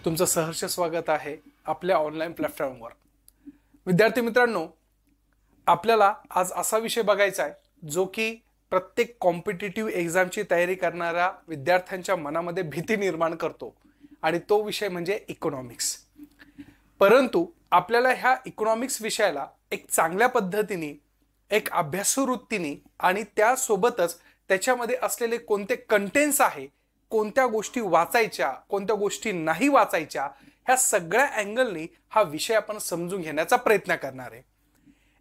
तुमचं सहर्ष स्वागत आहे आपल्या ऑनलाईन प्लॅटफॉर्मवर। विद्यार्थी मित्रांनो, आपल्याला आज असा विषय बघायचा आहे जो की प्रत्येक कॉम्पिटिटिव्ह एक्झामची तयारी करणाऱ्या विद्यार्थ्यांच्या मनामध्ये भीती निर्माण करतो आणि तो विषय म्हणजे इकॉनॉमिक्स। परंतु आपल्याला ह्या इकॉनॉमिक्स विषयाला एक चांगल्या पद्धतीने, एक अभ्यासू वृत्तीने आणि त्यासोबतच त्याच्यामध्ये असलेले कोणते कंटेंट्स आहे, कोणत्या गोष्टी वाचायच्या, कोणत्या गोष्टी नाही वाचायच्या, ह्या सगळ्या अँगलनी हा विषय आपण समजून घेण्याचा प्रयत्न करणार आहे।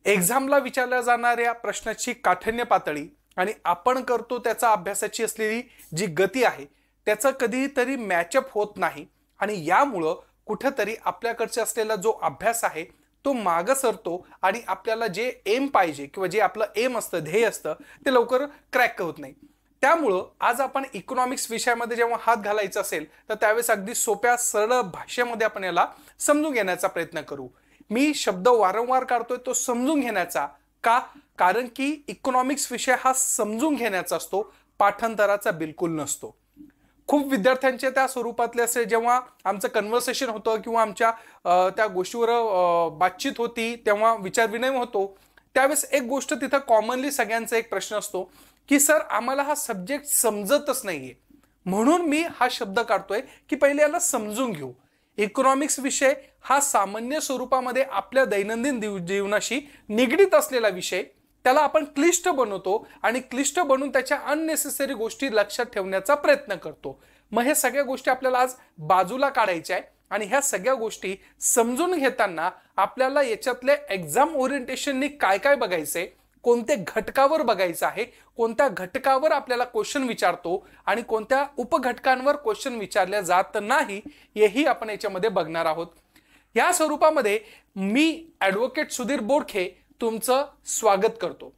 एक्झामला विचारल्या जाणाऱ्या प्रश्नाची काठिण्य पातळी आणि आपण करतो त्याचा अभ्यासाची असलेली जी गती आहे त्याचा कधीतरी मॅचअप होत नाही आणि यामुळे कुठेतरी आपल्याकडचे असलेला जो अभ्यास आहे तो मागे सरतो आणि आपल्याला जे एम पाहिजे किंवा जे आपलं एम असतं, ध्येय असतं, ते लवकर क्रॅक होत नाही। त्यामुळे आज आपण इकॉनॉमिक्स विषयामध्ये जेव्हा हात घालायचा असेल तर त्यावेळेस अगदी सोप्या सरळ भाषेमध्ये आपण याला समजून घेण्याचा प्रयत्न करू। मी शब्द वारंवार काढतोय तो समजून घेण्याचा, का? कारण की इकॉनॉमिक्स विषय हा समजून घेण्याचा असतो, पाठांतराचा बिलकुल नसतो। खूप विद्यार्थ्यांच्या त्या स्वरूपातले असे जेव्हा आमचं कन्व्हर्सेशन होतं किंवा आमच्या त्या गोष्टीवर बातचीत होती तेव्हा विचारविनिमय होतो, त्यावेळेस एक गोष्ट तिथं कॉमनली सगळ्यांचा एक प्रश्न असतो की सर आम्हाला हा सब्जेक्ट समजतच नाहीये, म्हणून मी हा शब्द काढतोय की पहिले याला समजून घेऊ। इकॉनॉमिक्स विषय हा सामान्य स्वरूपामध्ये आपल्या दैनंदिन जीवनाशी निगडीत असलेला विषय, त्याला आपण क्लिष्ट बनवतो आणि क्लिष्ट बनवून त्याच्या अननेसेसरी गोष्टी लक्षात ठेवण्याचा प्रयत्न करतो। मग हे सगळ्या गोष्टी आपल्याला आज बाजूला काढायच्या आहे आणि ह्या सगळ्या गोष्टी समजून घेताना आपल्याला याच्यातले एक्झाम ओरिएंटेशननी काय काय बघायचंय, कोणत्या घटकावर बघायचं आहे, कोणत्या घटकावर आपल्याला क्वेश्चन विचारतो आणि कोणत्या उपघटकांवर क्वेश्चन विचारले जात नाही, हेही आपण याच्यामध्ये बघणार आहोत। या स्वरूपामध्ये मी ॲडव्होकेट सुधीर बोडखे तुमचं स्वागत करतो।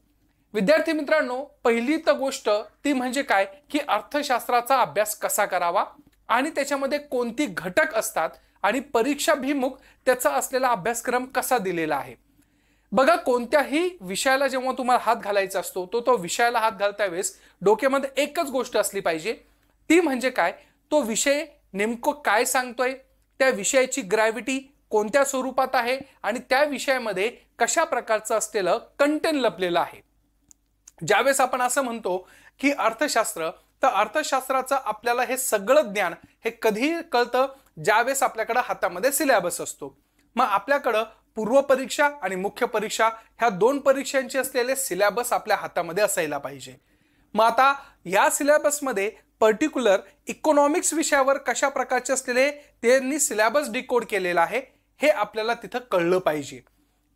विद्यार्थी मित्रांनो, पहिली तर गोष्ट ती म्हणजे काय की अर्थशास्त्राचा अभ्यास कसा करावा आणि त्याच्यामध्ये कोणती घटक असतात आणि परीक्षाभिमुख त्याचा असलेला अभ्यासक्रम कसा दिलेला आहे। बघा, कोणत्याही विषयाला जेव्हा तुम्हाला हात घालायचा असतो तो विषयाला हात घालता वेळेस डोक्यामध्ये एकच गोष्ट असली पाहिजे, ती म्हणजे काय, तो विषय नेमकं काय सांगतोय, त्या विषयाची ग्रॅव्हिटी कोणत्या स्वरूपात आहे आणि त्या विषयामध्ये कशा प्रकारचं असलेलं कंटेंट लपलेलं आहे। ज्यावेळेस आपण असं म्हणतो की अर्थशास्त्र, तर अर्थशास्त्राचं आपल्याला हे सगळं ज्ञान हे कधी कळतं, ज्यावेळेस आपल्याकडे हातामध्ये सिलेबस असतो। मग आपल्याकडं पूर्व परीक्षा आणि मुख्य परीक्षा ह्या दोन परीक्षांचे असलेले सिलेबस आपल्या हातामध्ये असायला पाहिजे। मग आता या सिलेबसमध्ये पर्टिक्युलर इकॉनॉमिक्स विषयावर कशा प्रकारचे असलेले त्यांनी सिलेबस डिकोड केलेला आहे हे आपल्याला तिथं कळलं पाहिजे।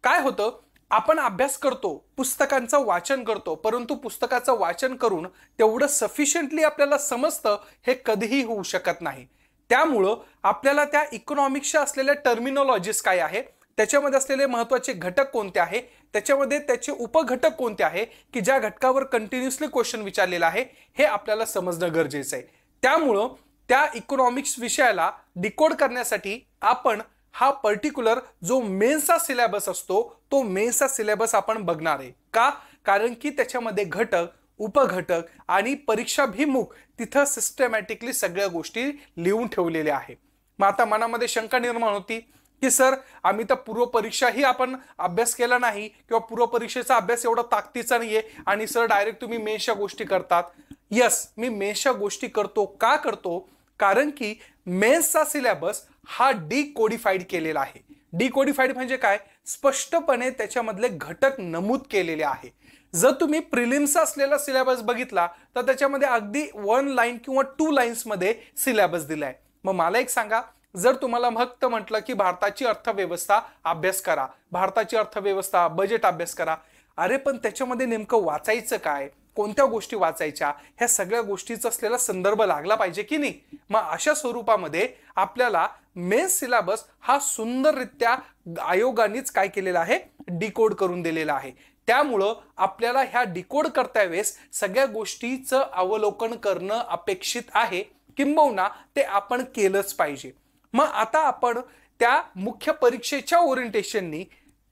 काय होतं, आपण अभ्यास करतो, पुस्तकांचं वाचन करतो, परंतु पुस्तकाचं वाचन करून तेवढं सफिशियंटली आपल्याला समजतं हे कधीही होऊ शकत नाही। त्यामुळं आपल्याला त्या इकॉनॉमिक्सच्या असलेल्या टर्मिनॉलॉजीज काय आहे, त्याच्यामध्ये असलेले महत्त्वाचे घटक कोणते आहे, त्याच्यामध्ये त्याचे उपघटक कोणते आहे की ज्या घटकावर कंटिन्युअसली क्वेश्चन विचारलेला आहे, हे आपल्याला समजणं गरजेचं आहे। त्यामुळं त्या इकॉनॉमिक्स विषयाला डिकोड करण्यासाठी आपण हा पर्टिक्युलर जो मेन्सचा सिलेबस असतो तो मेन्सचा सिलेबस आपण बघणार आहे। का? कारण की त्याच्यामध्ये घटक, उपघटक आणि परीक्षाभिमुख तिथं सिस्टमॅटिकली सगळ्या गोष्टी लिहून ठेवलेल्या आहे। मग आता मनामध्ये शंका निर्माण होती की सर आम्ही तर पूर्व परीक्षाही आपण अभ्यास केला नाही किंवा पूर्व परीक्षेचा अभ्यास एवढा ताकदीचा नाहीये आणि सर डायरेक्ट तुम्ही मेन्सच्या गोष्टी करतात। यस, मी मेन्सच्या गोष्टी करतो। का करतो? कारण की मेन्सचा सिलेबस हा डिकोडिफाईड केलेला आहे। डिकोडिफाईड म्हणजे काय, स्पष्टपणे त्याच्यामधले घटक नमूद केलेले आहे। जर तुम्ही प्रिलिम्सचा असलेला सिलेबस बघितला तर त्याच्यामध्ये अगदी 1 लाईन किंवा 2 लाईन्स मध्ये सिलेबस दिलाय। मग मला एक सांगा, जर तुम्हाला फक्त म्हटलं की भारताची अर्थव्यवस्था अभ्यास करा, भारताची अर्थव्यवस्था बजेट अभ्यास करा, अरे पण त्याच्यामध्ये नेमकं वाचायचं काय, कोणत्या गोष्टी वाचायच्या, ह्या सगळ्या गोष्टीचा असलेला संदर्भ लागला पाहिजे की नाही। मग अशा स्वरूपामध्ये आपल्याला मेन्स सिलेबस हा सुंदररित्या आयोगानेच काय केलेला आहे, डिकोड करून दिलेला आहे। त्यामुळं आपल्याला ह्या डिकोड करता वेळेस सगळ्या गोष्टीचं अवलोकन करणं अपेक्षित आहे, किंबहुना ते आपण केलंच पाहिजे। मग आता आपण त्या मुख्य परीक्षेच्या ओरिएंटेशननी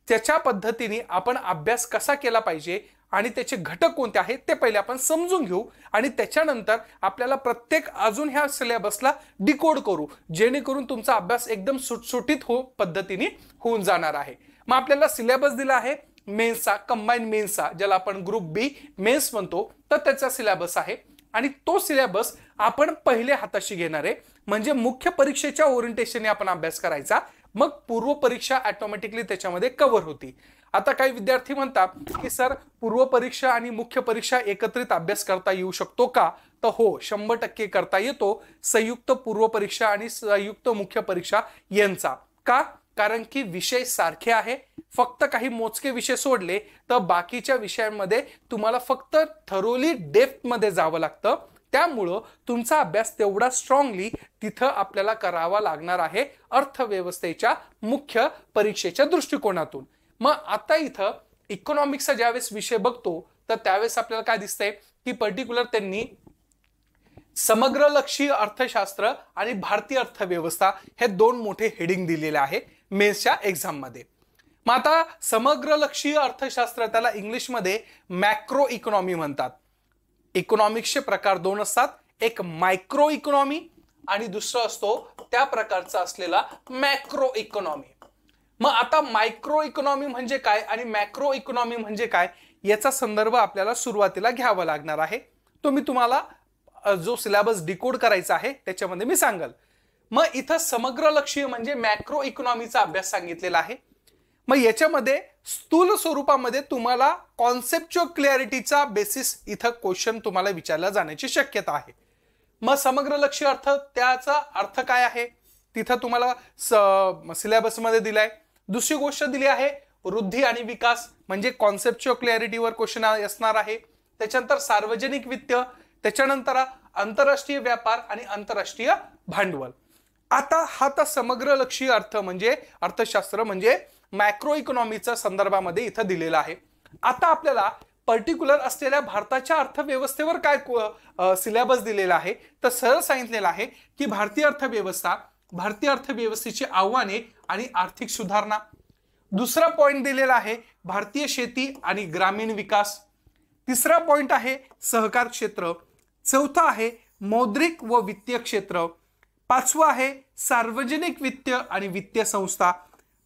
त्याच्या पद्धतीने आपण अभ्यास कसा केला पाहिजे आणि त्याचे घटक कोणते आहेत ते पहिले आपण समजून घेऊ आणि त्याच्यानंतर आपल्याला प्रत्येक अजून ह्या सिलेबसला डिकोड करू, जेणेकरून तुमचा अभ्यास एकदम सुटसुटीत पद्धतीने होऊन जाणार आहे. मग आपल्याला सिलेबस दिला आहे मेन्सचा, कंबाईन मेन्सचा, ज्याला आपण ग्रुप बी मेन्स म्हणतो, तर त्याचा सिलेबस आहे आणि तो सिलेबस आपण पहिले हाताशी घेणार आहे. म्हणजे मुख्य परीक्षेच्या ओरिएंटेशनने आपण अभ्यास करायचा, मग पूर्व परीक्षा ऑटोमॅटिकली त्याच्यामध्ये कव्हर होती. आता काही विद्यार्थी म्हणतात की सर पूर्व परीक्षा आणि मुख्य परीक्षा एकत्रित अभ्यास करता येऊ शकतो का? तर हो, 100% करता येतो. संयुक्त पूर्व परीक्षा आणि संयुक्त मुख्य परीक्षा यांचा. का? कारण की विषय सारखे आहे, फक्त काही मोजके विषय सोडले तर बाकीच्या विषयांमध्ये तुम्हाला फक्त थरोली डेप्थ मध्ये जावं लागतं. त्यामुळं तुमचा अभ्यास तेवढा स्ट्रॉंगली तिथं आपल्याला करावा लागणार आहे अर्थव्यवस्थेच्या मुख्य परीक्षेच्या दृष्टिकोनातून. मग आता इथं इकॉनॉमिक्सचा ज्यावेळेस विषय बघतो तर त्यावेळेस आपल्याला काय दिसतंय की पर्टिक्युलर त्यांनी समग्रलक्षी अर्थशास्त्र आणि भारतीय अर्थव्यवस्था हे दोन मोठे हेडिंग दिलेले आहे मेन्सच्या एक्झाम मध्ये. मग आता समग्रलक्षी अर्थशास्त्र, त्याला इंग्लिशमध्ये मॅक्रो इकॉनॉमी म्हणतात. इकॉनॉमिक्सचे प्रकार दोन असतात, एक मायक्रो इकॉनॉमी आणि दुसरा असतो त्या प्रकारचा असलेला मॅक्रो इकॉनॉमी. मग आता मायक्रो इकॉनॉमी म्हणजे काय आणि मॅक्रो इकॉनॉमी म्हणजे काय याचा संदर्भ आपल्याला सुरुवातीला घ्यावा लागणार आहे. तो मी तुम्हाला जो सिलेबस डिकोड करायचा आहे त्याच्यामध्ये मी सांगेल. मग इथं समग्र लक्षीय म्हणजे मॅक्रो इकॉनॉमीचा अभ्यास सांगितलेला आहे. मग याच्यामध्ये स्थूल स्वरूपामध्ये तुम्हाला कॉन्सेप्च्युअल क्लॅरिटीचा बेसिस इथं क्वेश्चन तुम्हाला विचारला जाण्याची शक्यता आहे. मग समग्र लक्षीय अर्थ, त्याचा अर्थ काय आहे तिथं तुम्हाला सिलेबसमध्ये दिलाय. दुसरी गोष्ट दिली आहे वृद्धी आणि विकास, म्हणजे कॉन्सेप्च्युअल क्लॅरिटीवर क्वेश्चन असणार आहे. त्याच्यानंतर सार्वजनिक वित्त, त्याच्यानंतर आंतरराष्ट्रीय व्यापार आणि आंतरराष्ट्रीय भांडवल. आता हा तर समग्र लक्षीय अर्थ म्हणजे अर्थशास्त्र म्हणजे मॅक्रो इकॉनॉमीच्या संदर्भामध्ये इथं दिलेला आहे. आता आपल्याला पर्टिक्युलर असलेल्या भारताच्या अर्थव्यवस्थेवर काय सिलेबस दिलेला आहे तर सरळ सांगितलेलं आहे की भारतीय अर्थव्यवस्थेची आव्हाने आणि आर्थिक सुधारणा. दुसरा पॉइंट दिलेला आहे भारतीय शेती आणि ग्रामीण विकास. तिसरा पॉइंट आहे सहकार क्षेत्र. चौथा आहे मौद्रिक व वित्तीय क्षेत्र. पाचवा आहे सार्वजनिक वित्त आणि वित्तीय संस्था.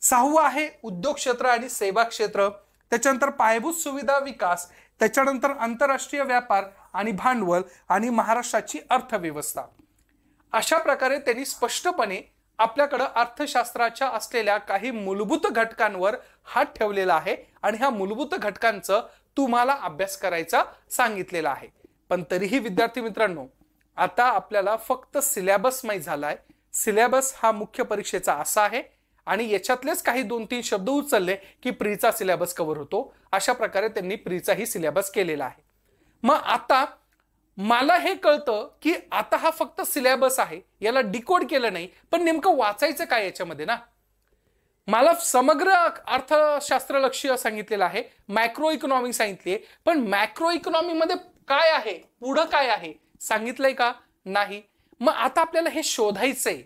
सहावा आहे उद्योग क्षेत्र आणि सेवा क्षेत्र. त्याच्यानंतर पायाभूत सुविधा विकास, त्याच्यानंतर आंतरराष्ट्रीय व्यापार आणि भांडवल आणि महाराष्ट्राची अर्थव्यवस्था. अशा प्रकारे त्यांनी स्पष्टपणे आपल्याकडे अर्थशास्त्राच्या असलेल्या काही मूलभूत घटकांवर हात ठेवलेला आहे आणि ह्या मूलभूत घटकांचं तुम्हाला अभ्यास करायचा सांगितलेला आहे. पण तरीही विद्यार्थी मित्रांनो, आता आपल्याला फक्त सिलेबस माहित झालाय. सिलेबस हा मुख्य परीक्षेचा असा आहे आणि याच्यातलेच काही 2-3 शब्द उचलले की प्रीचा सिलेबस कव्हर होतो. अशा प्रकारे त्यांनी प्रीचाही सिलेबस केलेला आहे. मग आता मला हे कळतं की आता हा फक्त सिलेबस आहे, याला डिकोड केलं नाही, पण नेमकं वाचायचं काय याच्यामध्ये ना. मला समग्र अर्थशास्त्र लक्ष्य सांगितलेलं आहे, मॅक्रो इकॉनॉमी सांगितली, पण मॅक्रो इकॉनॉमी मध्ये काय आहे, पुढं काय आहे सांगितलंय का? नाही. मग आता आपल्याला हे शोधायचंय.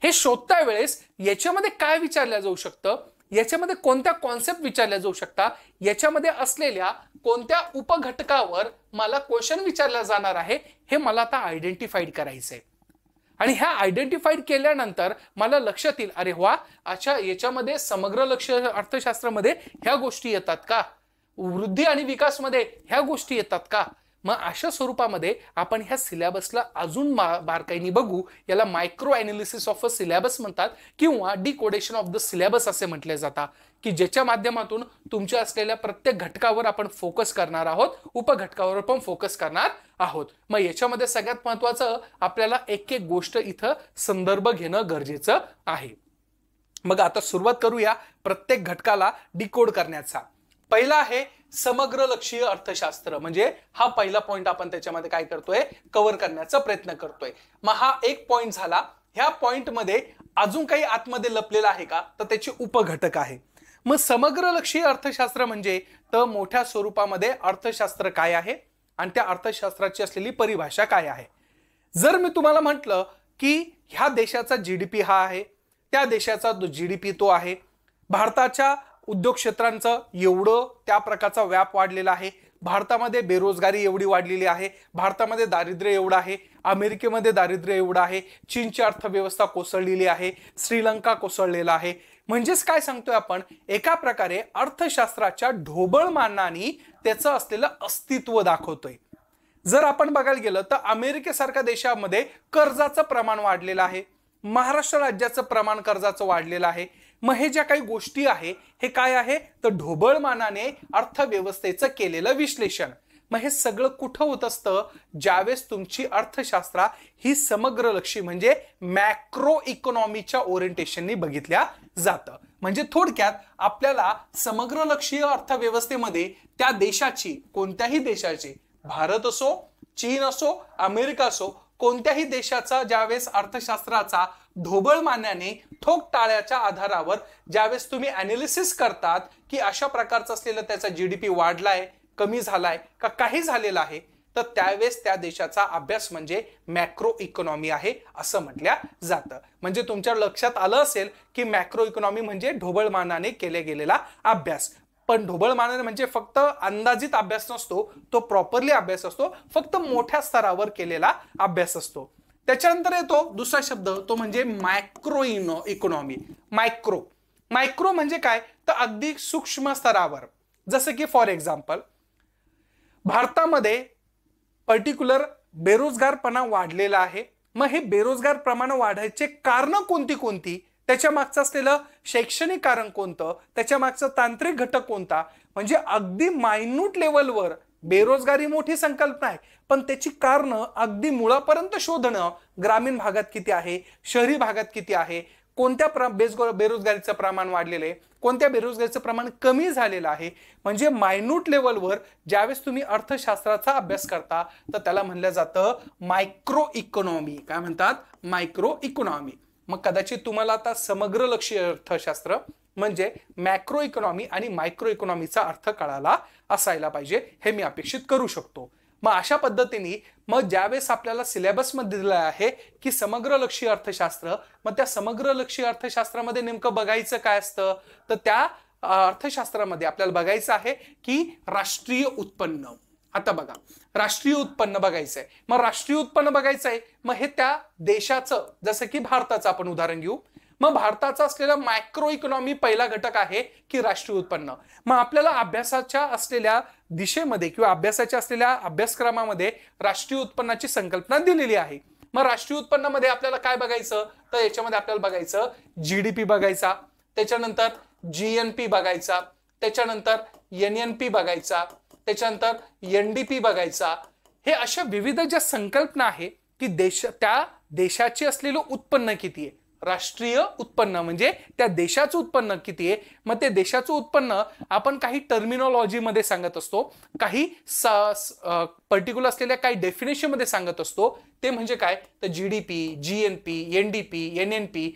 हे शोधता वेळेस याच्यामध्ये काय विचारलं जाऊ शकतं, याच्यामध्ये कोणत्या कॉन्सेप्ट विचारल्या जाऊ शकता, याच्यामध्ये असलेल्या कोणत्या उपघटकावर मला क्वेश्चन विचारला जाणार आहे हे मला आता आयडेंटिफाईड करायचंय. आणि ह्या आयडेंटिफाईड केल्यानंतर मला लक्षात येईल, अरे वा, अच्छा याच्यामध्ये समग्र लक्ष अर्थशास्त्रामध्ये ह्या गोष्टी येतात का, वृद्धी आणि विकासमध्ये ह्या गोष्टी येतात का. मग अशा स्वरूपामध्ये आपण ह्या सिलेबसला अजून बारकाईने बघू. याला micro analysis of a syllabus म्हणतात किंवा डिकोडेशन ऑफ द सिलेबस असे म्हटले जातात, की ज्याच्या माध्यमातून तुमच्या असलेल्या प्रत्येक घटकावर आपण फोकस करणार आहोत, उपघटकावर पण फोकस करणार आहोत. मग याच्यामध्ये सगळ्यात महत्वाचं आपल्याला एक एक गोष्ट इथं संदर्भ घेणं गरजेचं आहे. मग आता सुरुवात करूया प्रत्येक घटकाला डिकोड करण्याचा. पहिला आहे समग्र लक्षीय अर्थशास्त्र, म्हणजे हा पहिला पॉइंट आपण त्याच्यामध्ये काय करतोय, कव्हर करण्याचा प्रयत्न करतोय. मग हा एक पॉइंट झाला. ह्या पॉइंट मध्ये अजून काही आतमध्ये लपलेला आहे का, तर त्याचे उपघटक आहे. मग समग्र लक्षीय अर्थशास्त्र म्हणजे तर मोठ्या स्वरूपामध्ये अर्थशास्त्र काय आहे आणि त्या अर्थशास्त्राची असलेली परिभाषा काय आहे. जर मी तुम्हाला म्हटलं की ह्या देशाचा जीडीपी हा आहे, त्या देशाचा जीडीपी तो आहे, भारताच्या उद्योग क्षेत्रांचं एवढं त्या प्रकारचा व्याप वाढलेला आहे, भारतामध्ये बेरोजगारी एवढी वाढलेली आहे, भारतामध्ये दारिद्र्य एवढं आहे, अमेरिकेमध्ये दारिद्र्य एवढं आहे, चीनची अर्थव्यवस्था कोसळलेली आहे, श्रीलंका कोसळलेला आहे. म्हणजेच काय सांगतोय आपण, एका प्रकारे अर्थशास्त्राच्या ढोबळमानाने त्याचं असलेलं अस्तित्व दाखवतोय. जर आपण बघायला गेलं तर अमेरिकेसारख्या देशामध्ये कर्जाचं प्रमाण वाढलेलं आहे, महाराष्ट्र राज्याचं प्रमाण कर्जाचं वाढलेलं आहे. मग हे ज्या काही गोष्टी आहे हे काय आहे तर ढोबळमानाने अर्थव्यवस्थेचं केलेलं विश्लेषण. मग हे सगळं कुठं होत असतं, ज्यावेळेस तुमची अर्थशास्त्र ही समग्रलक्षी म्हणजे मॅक्रो इकॉनॉमीच्या ओरिएंटेशननी बघितल्या जातं. म्हणजे थोडक्यात आपल्याला समग्रलक्षीय अर्थव्यवस्थेमध्ये त्या देशाची, कोणत्याही देशाची, भारत असो, चीन असो, अमेरिका असो, कोणत्याही देशाचा ज्यावेळेस अर्थशास्त्राचा ढोबळमानाने ठोक टाळ्याच्या आधारावर ज्यावेळेस तुम्ही अनालिसिस करतात की अशा प्रकारचा असलेला त्याचा जीडीपी वाढलाय, कमी झालाय का काही झालेला आहे, तर त्यावेळेस त्या देशाचा अभ्यास म्हणजे मॅक्रो इकॉनॉमी आहे असं म्हटल्या जातं. म्हणजे तुमच्या लक्षात आलं असेल की मॅक्रो इकॉनॉमी म्हणजे ढोबळमानाने केले गेलेला अभ्यास. पण ढोबळमानाने म्हणजे फक्त अंदाजित अभ्यास नसतो, तो प्रॉपरली अभ्यास असतो, फक्त मोठ्या स्तरावर केलेला अभ्यास असतो. त्याच्यानंतर येतो दुसरा शब्द, तो म्हणजे मायक्रो इकॉनॉमी. मायक्रो म्हणजे काय तर अगदी सूक्ष्म स्तरावर. जसं की फॉर एक्झाम्पल भारतामध्ये पर्टिक्युलर बेरोजगारपणा वाढलेला आहे. मग हे बेरोजगार प्रमाण वाढायचे कारण कोणती, त्याच्या मागचं असलेलं शैक्षणिक कारण कोणतं, त्याच्या मागचा तांत्रिक घटक कोणता, म्हणजे अगदी मायन्यूट लेवलवर बेरोजगारी मोठी संकल्पना आहे, पण त्याची कारणं अगदी मुळापर्यंत शोधणं, ग्रामीण भागात किती आहे, शहरी भागात किती आहे, कोणत्या बेरोजगारीचं प्रमाण वाढलेलं आहे, कोणत्या बेरोजगारीचं प्रमाण कमी झालेलं आहे. म्हणजे मायन्यूट लेवलवर ज्यावेळेस तुम्ही अर्थशास्त्राचा अभ्यास करता तर त्याला म्हणलं जातं मायक्रो इकॉनॉमी. काय म्हणतात? Micro economy. मग कदाचित तुम्हाला आता समग्रलक्षी अर्थशास्त्र म्हणजे मॅक्रो इकॉनॉमी आणि मायक्रो इकॉनॉमीचा अर्थ कळाला असायला पाहिजे, हे मी अपेक्षित करू शकतो. मग अशा पद्धतीने मग ज्यावेळेस आपल्याला सिलेबसमध्ये दिलं आहे की समग्रलक्षी अर्थशास्त्र, मग त्या समग्रलक्षी अर्थशास्त्रामध्ये नेमकं बघायचं काय असतं, तर त्या अर्थशास्त्रामध्ये आपल्याला बघायचं आहे की राष्ट्रीय उत्पन्न. आता बघा, राष्ट्रीय उत्पन्न बघायचंय. मग राष्ट्रीय उत्पन्न बघायचंय, मग हे त्या देशाचं, जसं की भारताचं आपण उदाहरण घेऊ. मग भारताचा असलेला मायक्रो इकॉनॉमी पहिला घटक आहे की राष्ट्रीय उत्पन्न. मग आपल्याला अभ्यासाच्या असलेल्या दिशेमध्ये किंवा अभ्यासाच्या असलेल्या अभ्यासक्रमामध्ये राष्ट्रीय उत्पन्नाची संकल्पना दिलेली आहे. मग राष्ट्रीय उत्पन्नामध्ये आपल्याला काय बघायचं, तर याच्यामध्ये आपल्याला बघायचं जीडीपी बघायचा, त्याच्यानंतर जीएनपी बघायचा, त्याच्यानंतर एनएनपी बघायचा, त्याच्यानंतर एनडीपी बघायचा. हे अशा विविध ज्या संकल्पना आहे की त्या देशाचे असलेलं उत्पन्न किती आहे, राष्ट्रीय उत्पन्न म्हणजे त्या देशाचं उत्पन्न किती आहे. मग ते देशाचं उत्पन्न आपण काही टर्मिनॉलॉजी मध्ये सांगत असतो, काही पर्टिक्युलर असलेल्या काही डेफिनेशन मध्ये सांगत असतो. ते म्हणजे काय तर जीडीपी, जीएनपी, एनडीपी,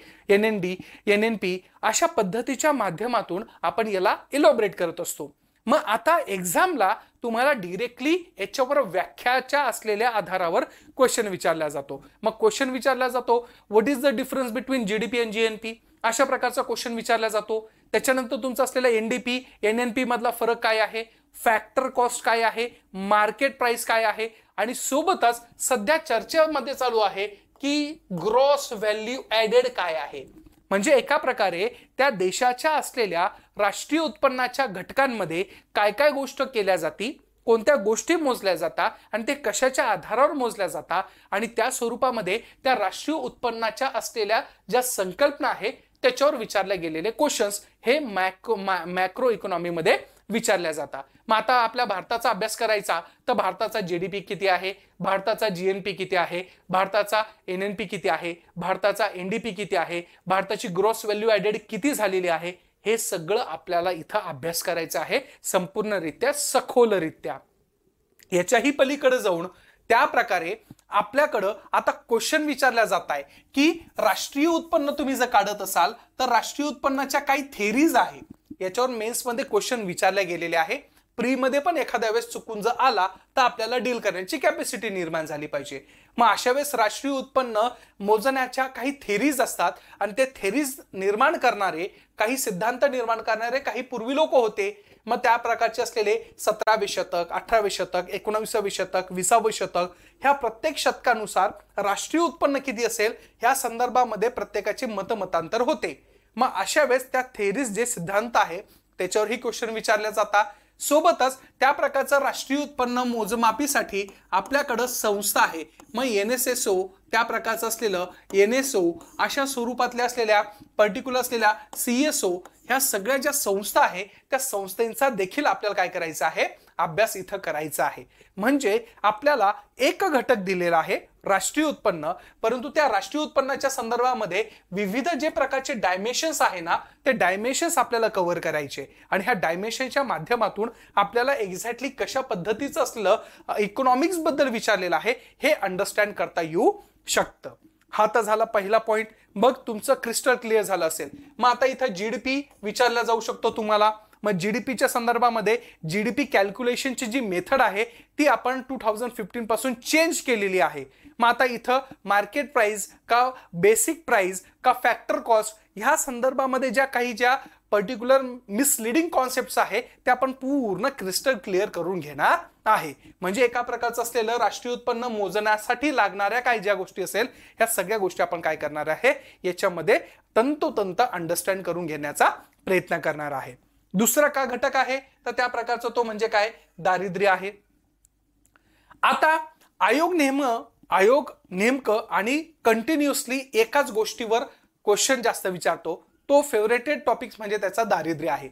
एनएनपी अशा पद्धतीच्या माध्यमातून आपण याला इलॉबरेट करत असतो. मग आता एक्झामला तुम्हाला डिरेक्टली याच्यावर व्याख्याच्या असलेल्या आधारावर क्वेश्चन विचारला जातो. मग क्वेश्चन विचारला जातो what is the difference between GDP and GNP, अशा प्रकारचा क्वेश्चन विचारला जातो. त्याच्यानंतर तुमचा असलेला एनडीपी, एनएनपी मधला फरक काय आहे, फॅक्टर कॉस्ट काय आहे, मार्केट प्राइस काय आहे, आणि सोबतच सध्या चर्चेमध्ये चालू आहे की ग्रॉस व्हॅल्यू ऍडेड काय आहे. म्हणजे एका प्रकारे त्या देशाच्या असलेल्या राष्ट्रीय उत्पन्नाच्या घटकांमध्ये काय काय गोष्ट केल्या जाती, कोणत्या गोष्टी मोजल्या जातात आणि ते कशाच्या आधारावर मोजल्या जातात, आणि त्या स्वरूपामध्ये त्या राष्ट्रीय उत्पन्नाच्या असलेल्या ज्या संकल्पना आहे त्याच्यावर विचारले गेलेले क्वेश्चन्स हे मॅक्रो इकॉनॉमीमध्ये विचारल्या जातात. मग आता आपल्या भारताचा अभ्यास करायचा तर भारताचा जीडीपी किती आहे, भारताचा जीएनपी किती आहे, भारताचा एनएनपी किती आहे, भारताचा एनडीपी किती आहे, भारताची ग्रॉस व्हॅल्यू ऍडेड किती झालेली आहे, हे सगळं आपल्याला इथं अभ्यास करायचा आहे संपूर्णरित्या, सखोलरित्या. याच्याही पलीकडे जाऊन त्या प्रकारे आपल्याकडं आता क्वेश्चन विचारला जात आहे की राष्ट्रीय उत्पन्न तुम्ही जर काढत असाल तर राष्ट्रीय उत्पन्नाच्या काही थेरीज आहे, याच्यावर मेन्स मध्ये क्वेश्चन विचारले गेलेले आहे. प्री मध्ये पण एखाद्या वेळेस चुकून जर आला तर आपल्याला डील करण्याची कॅपॅसिटी निर्माण झाली पाहिजे. मग अशा वेळेस राष्ट्रीय उत्पन्न मोजण्याच्या काही थेरीज असतात आणि ते थेरीज निर्माण करणारे, काही सिद्धांत निर्माण करणारे काही पूर्वी लोक होते. मग त्या प्रकारचे असलेले 17वे शतक, 18वे शतक, 19वे शतक, 20वे शतक, ह्या प्रत्येक शतकानुसार राष्ट्रीय उत्पन्न किती असेल ह्या संदर्भामध्ये प्रत्येकाचे मतमतांतर होते. मग अशा वेळेस त्या थेरीज जे सिद्धांत आहे त्याच्यावरही क्वेश्चन विचारले जातात. सोबतच त्या प्रकारचं राष्ट्रीय उत्पन्न मोजमापीसाठी आपल्याकडं संस्था आहे. मग NSSO, त्या प्रकारचं असलेलं NSO, अशा स्वरूपातल्या असलेल्या पर्टिक्युलर असलेल्या CSO, ह्या सगळ्या ज्या संस्था आहे त्या संस्थांचा देखील आपल्याला काय करायचं आहे, अभ्यास इथं करायचा आहे. म्हणजे आपल्याला एक घटक दिलेला आहे राष्ट्रीय उत्पन्न, परंतु त्या राष्ट्रीय उत्पन्नाच्या संदर्भामध्ये विविध जे प्रकारचे डायमेन्शन्स आहे ना ते डायमेन्शन्स आपल्याला कव्हर करायचे आणि ह्या डायमेन्शनच्या माध्यमातून आपल्याला एक्झॅक्टली कशा पद्धतीचं असलं इकॉनॉमिक्स बद्दल विचारलेलं आहे हे अंडरस्टँड करता येऊ शकतं. हा तर झाला पहिला पॉइंट. मग तुमचं क्रिस्टल क्लिअर झालं असेल. मग आता इथं जीडीपी विचारला जाऊ शकतो तुम्हाला. मग जीडीपीच्या संदर्भामध्ये जीडीपी कॅल्क्युलेशनची जी मेथड आहे ती आपण 2015 पासून चेंज केलेली आहे. मग आता इथं मार्केट प्राइस का बेसिक प्राइस का फॅक्टर कॉस्ट ह्या संदर्भामध्ये ज्या पर्टिक्युलर मिसलिडिंग कॉन्सेप्ट्स आहे त्या आपण पूर्ण क्रिस्टल क्लिअर करून घेणार आहे. म्हणजे एका प्रकारचं असलेलं राष्ट्रीय उत्पन्न मोजण्यासाठी लागणाऱ्या काही ज्या गोष्टी असेल ह्या सगळ्या गोष्टी आपण काय करणार आहे याच्यामध्ये तंतोतंत अंडरस्टँड करून घेण्याचा प्रयत्न करणार आहे. दुसरा का घटक आहे तर त्या प्रकारचा तो म्हणजे काय, दारिद्र्य आहे. आता आयोग नेमकं आणि कंटिन्युअसली एकाच गोष्टीवर क्वेश्चन जास्त विचारतो. तो फेवरेटेड टॉपिक्स म्हणजे त्याचा दारिद्र्य आहे.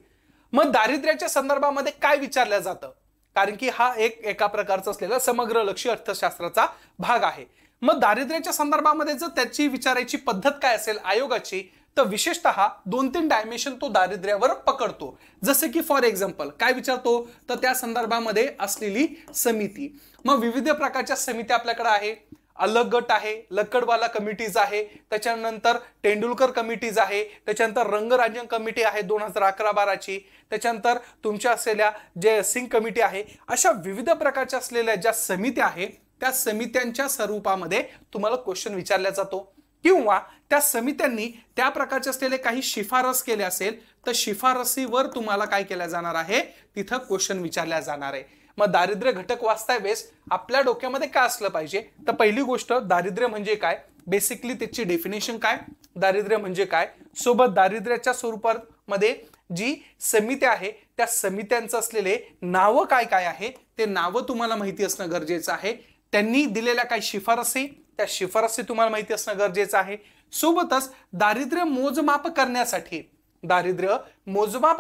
मग दारिद्र्याच्या संदर्भामध्ये काय विचारलं जातं, कारण की हा एका प्रकारचा असलेला समग्र लक्ष्य अर्थशास्त्राचा भाग आहे. मग दारिद्र्याच्या संदर्भामध्ये जर त्याची विचारायची पद्धत काय असेल आयोगाची, तर विशेषतः 2-3 डायमेन्शन तो दारिद्र्यावर पकडतो. जसे की फॉर एक्झाम्पल काय विचारतो तर त्या संदर्भामध्ये असलेली समिती. मग विविध प्रकारच्या समित्या आपल्याकडे आहे. अलग गट आहे, लक्कडवाला कमिटीज आहे, त्याच्यानंतर तेंडुलकर कमिटीज आहे, त्याच्यानंतर रंगराजन कमिटी आहे 2011-12ची, त्याच्यानंतर तुमच्या असलेल्या जे सिंग कमिटी आहे. अशा विविध प्रकारच्या असलेल्या ज्या समित्या आहे त्या समित्यांच्या स्वरूपामध्ये तुम्हाला क्वेश्चन विचारला जातो. किंवा त्या समित्यांनी त्या प्रकारचे असलेले काही शिफारस केले असेल तर शिफारसीवर तुम्हाला काय केलं जाणार आहे, तिथं क्वेश्चन विचारल्या जाणार आहे. मग दारिद्र्य घटक वाचता वेळेस आपल्या डोक्यामध्ये काय असलं पाहिजे तर पहिली गोष्ट दारिद्र्य म्हणजे काय, बेसिकली त्याची डेफिनेशन काय, दारिद्र्य म्हणजे काय, सोबत दारिद्र्याच्या स्वरूपामध्ये जी समिती आहे त्या समित्यांचं असलेले नावं काय काय आहे ते नावं तुम्हाला माहिती असणं गरजेचं आहे. त्यांनी दिलेल्या काही शिफारसी त्या शिफारसी तुम्हाला माहिती असणं गरजेचं आहे. सोबतच दारिद्र्य मोजमाप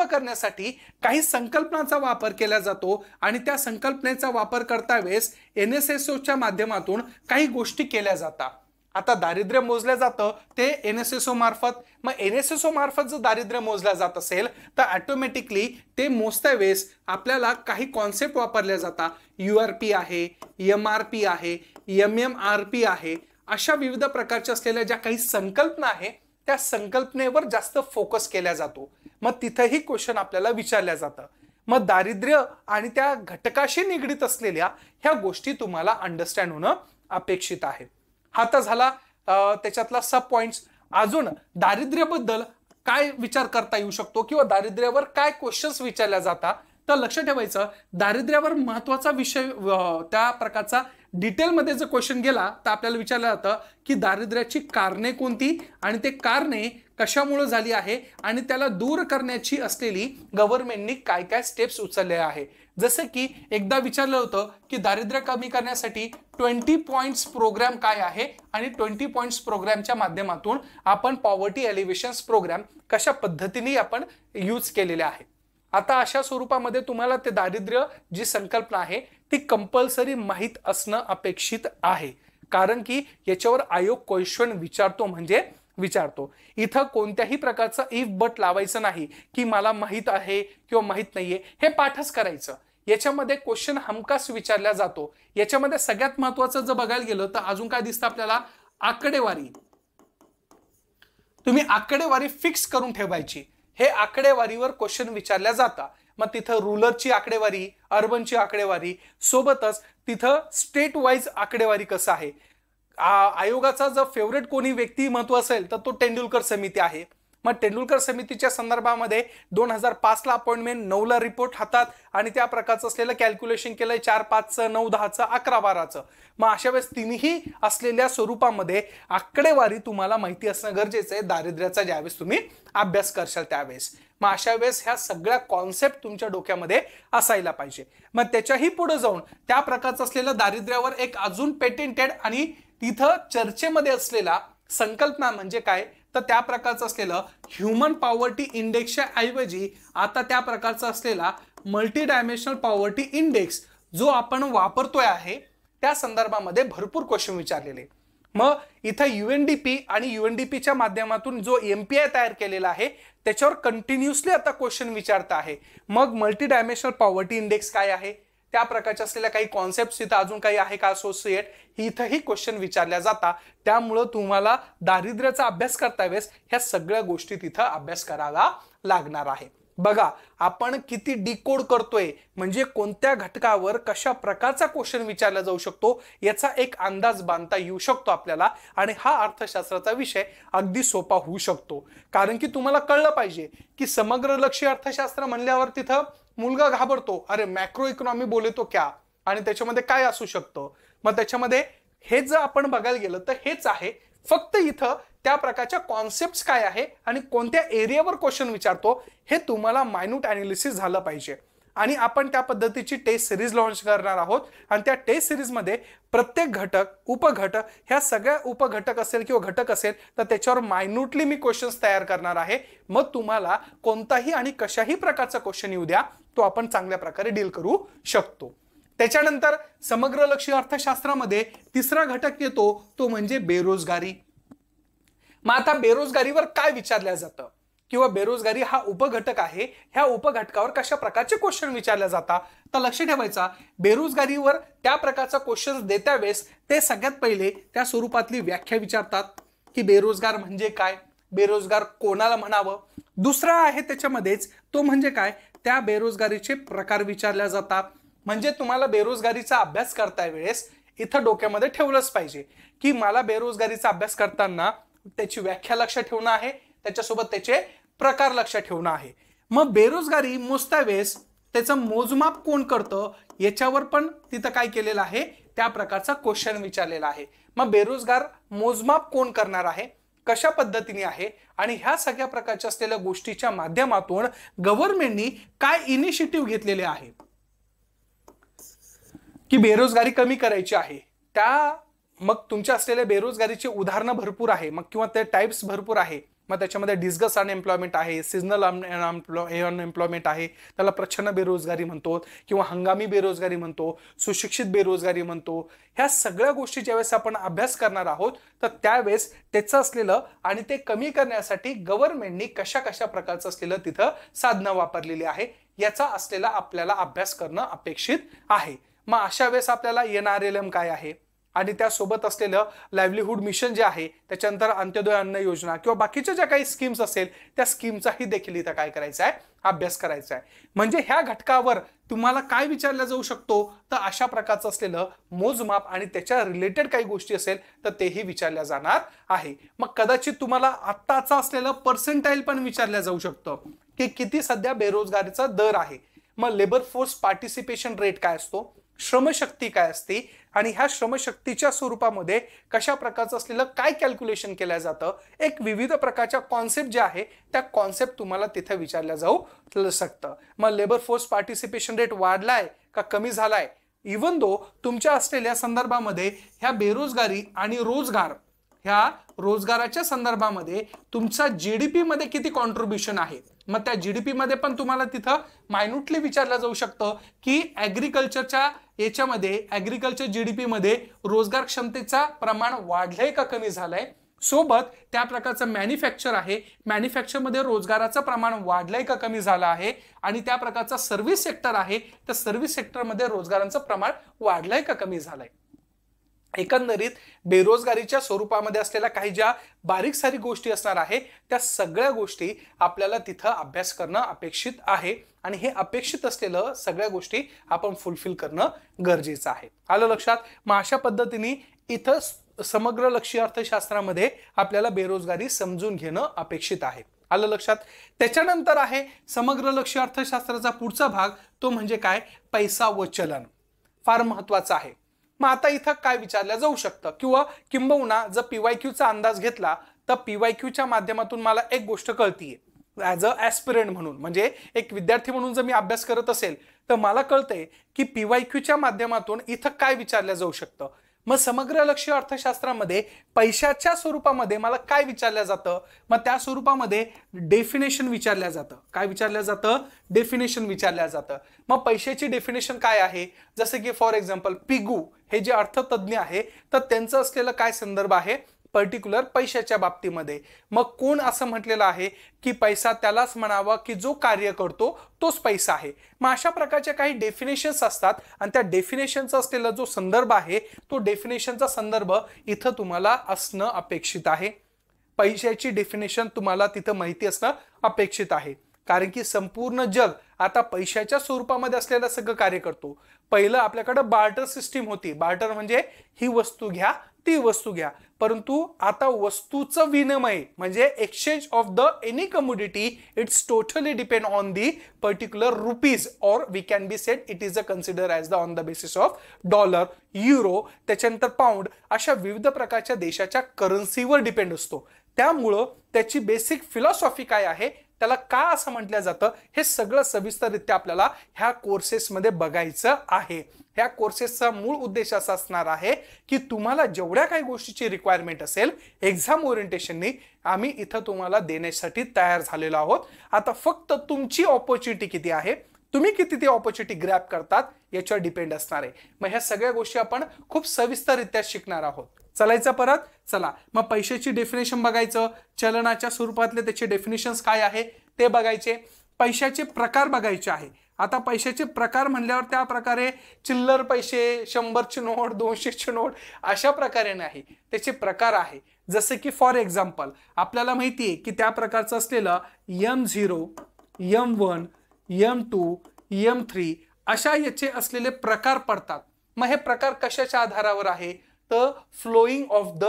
करण्यासाठी काही संकल्पनांचा वापर केला जातो आणि त्या संकल्पनेचा वापर करता वेळेस NSSOच्या माध्यमातून काही गोष्टी केल्या जातात. आता दारिद्र्य मोजलं जातं ते NSSO मार्फत. मग NSSO मार्फत जर दारिद्र्य मोजलं जात असेल तर ऑटोमॅटिकली ते मोजता वेळेस आपल्याला काही कॉन्सेप्ट वापरल्या जातात. URP आहे, MRP आहे, MMRP आहे, अशा विविध प्रकारच्या असलेल्या ज्या काही संकल्पना आहे त्या संकल्पनेवर जास्त फोकस केला जातो. मग तिथेही क्वेश्चन आपल्याला विचारल्या जातं. मग दारिद्र्य आणि त्या घटकाशी निगडीत असलेल्या ह्या गोष्टी तुम्हाला अंडरस्टँड होणं अपेक्षित आहे. हा तर झाला त्याच्यातला सब पॉइंट्स. अजून दारिद्र्याबद्दल काय विचार करता येऊ शकतो किंवा दारिद्र्यावर काय क्वेश्चन्स विचारल्या जातात तर लक्षात ठेवायचं दारिद्र्यावर महत्वाचा विषय त्या प्रकारचा डिटेलमध्ये जर क्वेश्चन गेला तर आपल्याला विचारलं जातं की दारिद्र्याची कारणे कोणती आणि ते कारणे कशामुळे झाली आहे आणि त्याला दूर करण्याची असलेली गव्हर्नमेंटनी काय काय स्टेप्स उचलले आहे. जसं की एकदा विचारलं होतं की दारिद्र्य कमी करण्यासाठी 20 पॉइंट्स प्रोग्राम काय आहे आणि 20 पॉइंट्स प्रोग्रामच्या माध्यमातून आपण पॉवर्टी एलिव्हेशन्स प्रोग्राम कशा पद्धतीने आपण यूज केलेले आहे. आता अशा स्वरूपामध्ये तुम्हाला ते दारिद्र्य जी संकल्पना आहे ती कंपल्सरी माहीत असणं अपेक्षित आहे, कारण की याच्यावर आयोग क्वेश्चन विचारतो म्हणजे विचारतो. इथं कोणत्याही प्रकारचा इफ बट लावायचं नाही की मला माहित आहे किंवा माहित नाहीये, हे पाठच करायचं. याच्यामध्ये क्वेश्चन हमखास विचारला जातो. याच्यामध्ये सगळ्यात महत्वाचं जर बघायला गेलं तर अजून काय दिसतं आपल्याला, आकडेवारी. तुम्ही आकडेवारी फिक्स करून ठेवायची. हे आकडेवारीवर क्वेश्चन विचारल्या जातात. मग तिथं रूरलची आकडेवारी, अर्बनची आकडेवारी, सोबतच तिथं स्टेट वाईज आकडेवारी कसं आहे. आयोगाचा जर फेवरेट कोणी व्यक्तिमत्व असेल तर तो तेंडुलकर समिती आहे. मग तेंडुलकर समितीच्या संदर्भामध्ये 2005ला अपॉइंटमेंट, 9ला रिपोर्ट हातात आणि त्या प्रकारचं असलेलं कॅल्क्युलेशन केलंय 4, 5, 9, 10, 11, 12. मग अशा वेळेस तिन्ही असलेल्या स्वरूपामध्ये आकडेवारी तुम्हाला माहिती असणं गरजेचं आहे दारिद्र्याचा ज्यावेळेस तुम्ही अभ्यास करशाल त्यावेळेस. मग अशा वेळेस ह्या सगळ्या कॉन्सेप्ट तुमच्या डोक्यामध्ये असायला पाहिजे. मग त्याच्याही पुढे जाऊन त्या प्रकारचं असलेलं दारिद्र्यावर एक अजून पेटेंटेड आणि तिथं चर्चेमध्ये असलेला संकल्पना म्हणजे काय तर त्या प्रकारचं असलेलं ह्युमन पॉवर्टी इंडेक्सच्या ऐवजी आता त्या प्रकारचा असलेला मल्टी डायमेन्शनल पॉवर्टी इंडेक्स जो आपण वापरतोय आहे त्या संदर्भामध्ये भरपूर क्वेश्चन विचारलेले. मग इथं UNDP आणि UNDPच्या माध्यमातून जो MPI तयार केलेला आहे त्याच्यावर कंटिन्युअसली आता क्वेश्चन विचारत आहे. मग मल्टी डायमेन्शनल पॉवर्टी इंडेक्स काय आहे, त्या प्रकारच्या असलेल्या काही कॉन्सेप्ट इथं अजून काही आहे का असोसिएट, इथंही क्वेश्चन विचारल्या जातात. त्यामुळं तुम्हाला दारिद्र्याचा अभ्यास करता वेळेस ह्या सगळ्या गोष्टी तिथं अभ्यास करावा लागणार आहे. बघा आपण किती डिकोड करतोय म्हणजे कोणत्या घटकावर कशा प्रकारचा क्वेश्चन विचारला जाऊ शकतो याचा एक अंदाज बांधता येऊ शकतो आपल्याला. आणि हा अर्थशास्त्राचा विषय अगदी सोपा होऊ शकतो. कारण की तुम्हाला कळलं पाहिजे की समग्र लक्ष्य अर्थशास्त्र म्हणल्यावर तिथं मुलगा घाबरतो, अरे मॅक्रो इकॉनॉमी बोले तो क्या, आणि त्याच्यामध्ये काय असू शकतं. मग त्याच्यामध्ये हे जर आपण बघायला गेलं तर हेच आहे, फक्त इथं त्या प्रकारच्या कॉन्सेप्ट्स काय आहे आणि कोणत्या एरियावर क्वेश्चन विचारतो हे तुम्हाला मायन्यूट अनालिसिस झालं पाहिजे. आणि आपण त्या पद्धतीची टेस्ट सिरीज लॉन्च करणार आहोत आणि त्या टेस्ट सिरीजमध्ये प्रत्येक घटक, उपघटक, ह्या सगळ्या उपघटक असेल किंवा घटक असेल तर त्याच्यावर मायन्यूटली मी क्वेश्चन्स तयार करणार आहे. मग तुम्हाला कोणताही आणि कशाही प्रकारचा क्वेश्चन येऊ द्या तो आपण चांगल्या प्रकारे डील करू शकतो. त्याच्यानंतर समग्र लक्ष्य अर्थशास्त्रामध्ये तिसरा घटक येतो तो म्हणजे बेरोजगारी. मग आता बेरोजगारीवर काय विचारलं जातं किंवा बेरोजगारी हा उपघटक आहे, ह्या उपघटकावर कशा प्रकारचे क्वेश्चन विचारले जातात तर लक्ष ठेवायचा. बेरोजगारीवर त्या प्रकारचा क्वेश्चन देत्या वेळेस ते सगळ्यात पहिले त्या स्वरूपातली व्याख्या विचारतात की बेरोजगार म्हणजे काय, बेरोजगार कोणाला म्हणावं. दुसरा आहे त्याच्यामध्येच तो म्हणजे काय, त्या बेरोजगारीचे प्रकार विचारले जातात. म्हणजे तुम्हाला बेरोजगारीचा अभ्यास करता वेळेस इथं डोक्यामध्ये ठेवलंच पाहिजे की मला बेरोजगारीचा अभ्यास करताना त्याची व्याख्या लक्षात ठेवणं आहे, त्याच्यासोबत त्याचे प्रकार लक्षात ठेवणं आहे. मग बेरोजगारी मोजता वेळेस त्याचं मोजमाप कोण करतं याच्यावर पण तिथं काय केलेलं आहे, त्या प्रकारचा क्वेश्चन विचारलेला आहे. मग बेरोजगार मोजमाप कोण करणार आहे, कशा पद्धतीने आहे आणि ह्या सगळ्या प्रकारच्या असलेल्या गोष्टीच्या माध्यमातून गव्हर्नमेंटनी काय इनिशिएटिव्ह घेतलेले आहे की बेरोजगारी कमी करायची आहे. त्या मग तुमच्या असलेल्या बेरोजगारीची उदाहरणं भरपूर आहे मग किंवा ते टाइप्स भरपूर आहे. मग त्याच्यामध्ये डिस्गस अनएम्प्लॉयमेंट आहे, सिजनल अनएम्प्लॉयमेंट आहे, त्याला प्रच्छन्न बेरोजगारी म्हणतो किंवा हंगामी बेरोजगारी म्हणतो, सुशिक्षित बेरोजगारी म्हणतो. ह्या सगळ्या गोष्टी ज्यावेळेस आपण अभ्यास करणार आहोत तर त्यावेळेस त्याचं असलेलं आणि ते कमी करण्यासाठी गव्हर्नमेंटनी कशा कशा प्रकारचं असलेलं तिथं साधनं वापरलेली आहे याचा असलेला आपल्याला अभ्यास करणं अपेक्षित आहे. मग अशा वेळेस आपल्याला NRLM काय आहे आणि त्यासोबत असलेलं लाईव्हलीहूड मिशन जे आहे, त्याच्यानंतर अंत्योदय अन्न योजना किंवा बाकीच्या ज्या काही स्कीम्स असेल त्या स्कीमचाही देखील इथं काय करायचा आहे, अभ्यास करायचा आहे. म्हणजे ह्या घटकावर तुम्हाला काय विचारलं जाऊ शकतो तर अशा प्रकारचं असलेलं मोजमाप आणि त्याच्या रिलेटेड काही गोष्टी असेल तर तेही विचारल्या जाणार आहे. मग कदाचित तुम्हाला आत्ताचा असलेलं पर्सेंटाईल पण विचारलं जाऊ शकतं की किती सध्या बेरोजगारीचा दर आहे. मग लेबर फोर्स पार्टिसिपेशन रेट काय असतो, श्रमशक्ती काय असते आणि ह्या श्रमशक्तीच्या स्वरूपामध्ये कशा प्रकारचं असलेलं काय कॅल्क्युलेशन केलं जातं, एक विविध प्रकारच्या कॉन्सेप्ट जे आहे त्या कॉन्सेप्ट तुम्हाला तिथे विचारल्या जाऊ शकतं. मग लेबर फोर्स पार्टिसिपेशन रेट वाढलाय का कमी झालाय, इवन दो तुमच्या असलेल्या संदर्भामध्ये ह्या बेरोजगारी आणि रोजगार, ह्या रोजगाराच्या संदर्भामध्ये तुमचा GDP मध्ये किती कॉन्ट्रीब्युशन आहे. मग त्या GDP मध्ये पण तुम्हाला तिथं मायन्यूटली विचारलं जाऊ शकतं की ऍग्रिकल्चरच्या याच्यामध्ये, ऍग्रिकल्चर GDP मध्ये रोजगार क्षमतेचा प्रमाण वाढलंय का कमी झालंय. सोबत त्या प्रकारचं मॅन्युफॅक्चर आहे, मॅन्युफॅक्चर मध्ये रोजगाराचं प्रमाण वाढलंय का कमी झालं आहे. आणि त्या प्रकारचा सर्व्हिस सेक्टर आहे, त्या सर्व्हिस सेक्टरमध्ये रोजगारांचं प्रमाण वाढलंय का कमी झालंय. एकंदरीत बेरोजगारीच्या स्वरूपामध्ये असलेल्या काही ज्या बारीक सारी गोष्टी असणार आहे त्या सगळ्या गोष्टी आपल्याला तिथं अभ्यास करणं अपेक्षित आहे आणि हे अपेक्षित असलेलं सगळ्या गोष्टी आपण फुलफिल करणं गरजेचं आहे. आलं लक्षात. मग अशा पद्धतीने इथं समग्र लक्षी अर्थशास्त्रामध्ये आपल्याला बेरोजगारी समजून घेणं अपेक्षित आहे. आलं लक्षात. त्याच्यानंतर आहे समग्र लक्षी अर्थशास्त्राचा पुढचा भाग, तो म्हणजे काय, पैसा व चलन. फार महत्वाचा आहे. मग आता इथं काय विचारलं जाऊ शकतं, किंवा किंबहुना जर PYQचा अंदाज घेतला तर PYQच्या माध्यमातून मला एक गोष्ट कळतीये ॲज अ ॲस्पिरंट म्हणून, म्हणजे एक विद्यार्थी म्हणून जर मी अभ्यास करत असेल तर मला कळतंय की PYQच्या माध्यमातून इथं काय विचारलं जाऊ शकतं. मग समग्र लक्षी अर्थशास्त्रामध्ये पैशाच्या स्वरूपामध्ये मला काय विचारलं जातं, मग त्या स्वरूपामध्ये डेफिनेशन विचारलं जातं. काय विचारलं जातं, डेफिनेशन विचारलं जातं. मग पैशाची डेफिनेशन काय आहे, जसं की फॉर एक्झाम्पल पिगू हे जे अर्थतज्ञ आहे तर त्यांचं असलेलं काय संदर्भ आहे, पर्टिक्युलर पैशाच्या बाबतीमध्ये. मग कोण असं म्हटलेलं आहे की पैसा त्यालाच म्हणावा की जो कार्य करतो तोच पैसा आहे. मग अशा प्रकारच्या काही डेफिनेशन्स असतात आणि त्या डेफिनेशनचा असलेला जो संदर्भ आहे तो डेफिनेशनचा संदर्भ इथं तुम्हाला असणं अपेक्षित आहे. पैशाची डेफिनेशन तुम्हाला तिथं माहिती असणं अपेक्षित आहे, कारण की संपूर्ण जग आता पैशाच्या स्वरूपामध्ये असलेलं सगळं कार्य करतो. पहिलं आपल्याकडे बार्टर सिस्टीम होती. बार्टर म्हणजे ही वस्तू घ्या ती वस्तू घ्या, परंतु आता वस्तूचं विनिमय म्हणजे exchange of the any commodity it's totally depend on the particular rupees, और we can be said it is a consider as the on the basis of dollar, euro, त्याच्यानंतर पाऊंड, अशा विविध प्रकारच्या देशाच्या करन्सीवर डिपेंड असतो. त्यामुळं त्याची बेसिक फिलॉसॉफी काय आहे, त्याला का असं म्हटलं जातं, हे सगळं सविस्तररित्या आपल्याला ह्या कोर्सेसमध्ये बघायचं आहे. ह्या कोर्सेसचा मूळ उद्देश असा असणार आहे की तुम्हाला जेवढ्या काही गोष्टीची रिक्वायरमेंट असेल एक्झाम ओरिएंटेशननी आम्ही इथं तुम्हाला देण्यासाठी तयार झालेलो आहोत. आता फक्त तुमची ऑपॉर्च्युनिटी किती आहे, तुम्ही किती ती ऑपॉर्च्युनिटी ग्रॅब करतात याच्यावर डिपेंड असणार आहे. मग ह्या सगळ्या गोष्टी आपण खूप सविस्तररित्या शिकणार आहोत. चलायचं परत, चला मग पैशाची डेफिनेशन बघायचं, चलनाच्या स्वरूपातले त्याचे डेफिनेशन्स काय आहे ते बघायचे, पैशाचे प्रकार बघायचे आहे. आता पैशाचे प्रकार म्हणल्यावर त्या प्रकारे चिल्लर पैसे, 100ची नोट, 200ची नोट अशा प्रकारे नाही, त्याचे प्रकार आहे. जसे की फॉर एक्झाम्पल आपल्याला माहिती आहे की त्या प्रकारचं असलेलं M0, M1, M2, M3 अशा याचे असलेले प्रकार पडतात. मग हे प्रकार कशाच्या आधारावर आहे, तर flowing of the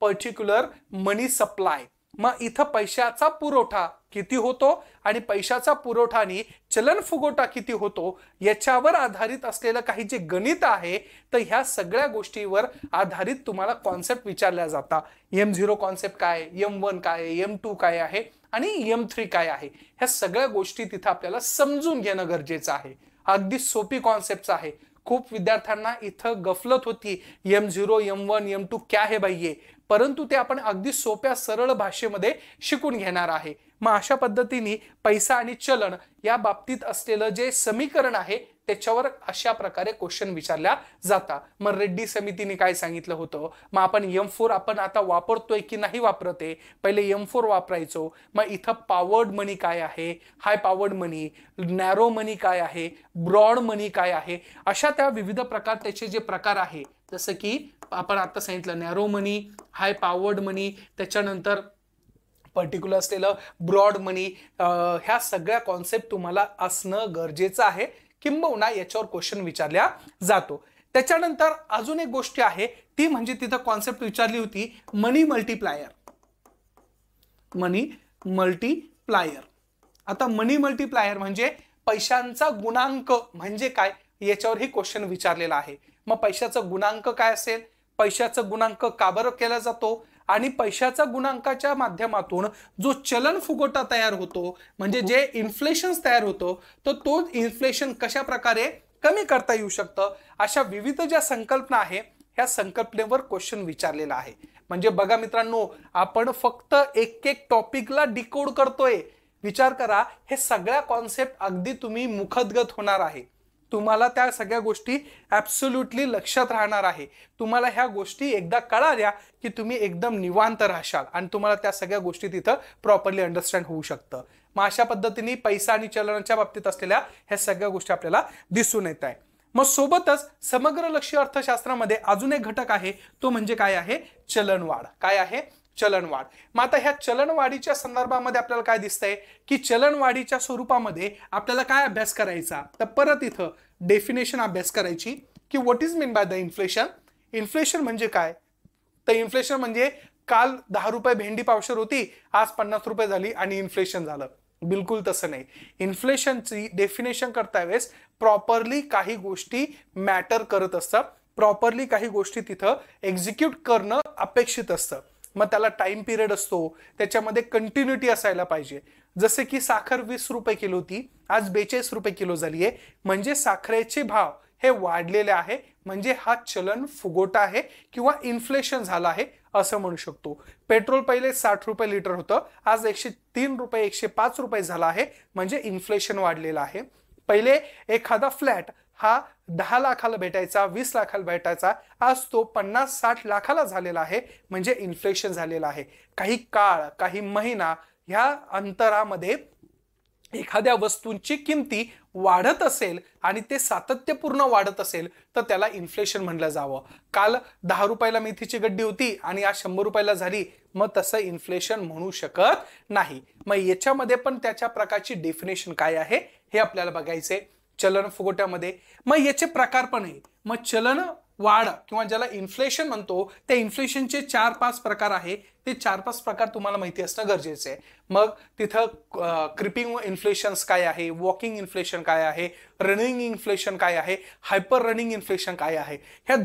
particular money supply. मग इथं पैशाचा पुरवठा किती होतो आणि पैशाचा पुरवठा आणि चलन फुगवटा किती होतो याच्यावर आधारित असलेलं काही जे गणित आहे, तर ह्या सगळ्या गोष्टीवर आधारित तुम्हाला कॉन्सेप्ट विचारल्या जातात. M0 कॉन्सेप्ट काय, M1 काय, M2 काय आहे आणि M3 काय आहे, ह्या सगळ्या गोष्टी तिथं आपल्याला समजून घेणं गरजेचं आहे. अगदी सोपी कॉन्सेप्ट आहे. खूप विद्यार्थ्यांना इथं गफलत होती, M0, M1, M2 क्या है भाई ये, परंतु ते आपण अगदी सोप्या सरळ भाषेमध्ये शिकून घेणार आहे. मग अशा पद्धतीने पैसा आणि चलन या बाबतीत असलेलं जे समीकरण आहे त्याच्यावर अशा प्रकारे क्वेश्चन विचारल्या जातात. मग रेड्डी समितीने काय सांगितलं होतं, मग आपण M4 आपण आता वापरतोय की नाही वापरते, पहिले M4 वापरायचो. मग इथं पॉवर्ड मनी काय आहे, हाय पॉवर्ड मनी, नॅरो मनी काय आहे, ब्रॉड मनी काय आहे, अशा त्या विविध प्रकार त्याचे जे प्रकार आहे, जसं की आपण आता सांगितलं नॅरो मनी, हाय पॉवर्ड मनी, त्याच्यानंतर पर्टिक्युलर असलेलं ब्रॉड मनी, ह्या सगळ्या कॉन्सेप्ट तुम्हाला असणं गरजेचं आहे, किंबहुना याच्यावर क्वेश्चन विचारल्या जातो. त्याच्यानंतर अजून एक गोष्ट आहे ती म्हणजे तिथं कॉन्सेप्ट विचारली होती मनी मल्टीप्लायर. मनी मल्टीप्लायर, आता मनी मल्टीप्लायर म्हणजे पैशांचा गुणांक म्हणजे काय याच्यावर ही क्वेश्चन विचारलेला आहे. मग पैशाचा गुणांक काय असेल, पैशाचा गुणांक का बरं केला जातो, आणि पैशाचा गुणांकाच्या माध्यमातून जो चलन फुगवटा तयार होतो म्हणजे जे इन्फ्लेशन तयार होतो तर तो इन्फ्लेशन कशा प्रकारे कमी करता येऊ शकतं, अशा विविध ज्या संकल्पना आहे ह्या संकल्पनेवर क्वेश्चन विचारलेला आहे. म्हणजे बघा मित्रांनो, आपण फक्त एक एक टॉपिकला डिकोड करतोय. विचार करा, हे सगळ्या कॉन्सेप्ट अगदी तुम्ही मुखदगत होणार आहे. तुम्हाला त्या सगळ्या गोष्टी ॲब्सोल्युटली लक्षात राहणार आहे. तुम्हाला ह्या गोष्टी एकदा कळाल्या की तुम्ही एकदम निवांत राहशाल आणि तुम्हाला त्या सगळ्या गोष्टी तिथं प्रॉपरली अंडरस्टँड होऊ शकतं. मग अशा पद्धतीने पैसा आणि चलनाच्या बाबतीत असलेल्या ह्या सगळ्या गोष्टी आपल्याला दिसून येत आहे. मग सोबतच समग्र लक्षी अर्थशास्त्रामध्ये अजून एक घटक आहे, तो म्हणजे काय आहे, चलनवाढ. काय आहे, चलनवाढ. मग आता ह्या चलनवाढीच्या संदर्भामध्ये आपल्याला काय दिसतंय की चलनवाढीच्या स्वरूपामध्ये आपल्याला काय अभ्यास करायचा, तर परत इथं डेफिनेशन अभ्यास करायची की what is mean by the inflation. Inflation म्हणजे काय, तर इन्फ्लेशन म्हणजे काल 10 रुपये भेंडी पावशेर होती, आज 50 रुपये झाली आणि इन्फ्लेशन झालं. बिलकुल तसं नाही. इन्फ्लेशनची डेफिनेशन करता वेळेस प्रॉपरली काही गोष्टी मॅटर करत असतात, प्रॉपरली काही गोष्टी तिथं एक्झिक्यूट करणं अपेक्षित असतं. मग त्याला टाइम पिरियड असतो, त्याच्यामध्ये कंटिन्युटी असायला पाहिजे. जसे की साखर 20 रुपये किलो होती, आज 42 रुपये किलो झाली आहे, म्हणजे साखरेचे भाव हे वाढलेले आहे, म्हणजे हा चलन फुगवटा आहे किंवा इन्फ्लेशन झालं आहे असं म्हणू शकतो. पेट्रोल पहिले 60 रुपये लिटर होतं, आज 103 रुपये 105 रुपये झाला आहे, म्हणजे इन्फ्लेशन वाढलेलं आहे. पहिले एखादा फ्लॅट हा 10 लाखाला भेटायचा, 20 लाखाला भेटायचा, आज तो 50-60 लाखाला झालेला आहे, म्हणजे इन्फ्लेशन झालेलं आहे. काही काळ, काही महिना ह्या अंतरामध्ये एखाद्या वस्तूंची किमती वाढत असेल आणि ते सातत्यपूर्ण वाढत असेल तर त्याला इन्फ्लेशन म्हणलं जावं. काल 10 रुपयाला मेथीची गड्डी होती आणि आज 100 रुपयाला झाली, मग तसं इन्फ्लेशन म्हणू शकत नाही. मग याच्यामध्ये पण त्याच्या प्रकारची डेफिनेशन काय आहे हे आपल्याला बघायचंय चलन फुगवट्यामध्ये. मग याचे प्रकार पण आहे. मग चलन वाढ किंवा ज्याला इन्फ्लेशन म्हणतो, त्या इन्फ्लेशनचे 4-5 प्रकार आहे. ते 4-5 प्रकार तुम्हाला माहिती असणं गरजेचं आहे. मग तिथं क्रिपिंग इन्फ्लेशन्स काय आहे, वॉकिंग इन्फ्लेशन काय आहे, रनिंग इन्फ्लेशन काय आहे, हायपर रनिंग इन्फ्लेशन काय आहे, ह्या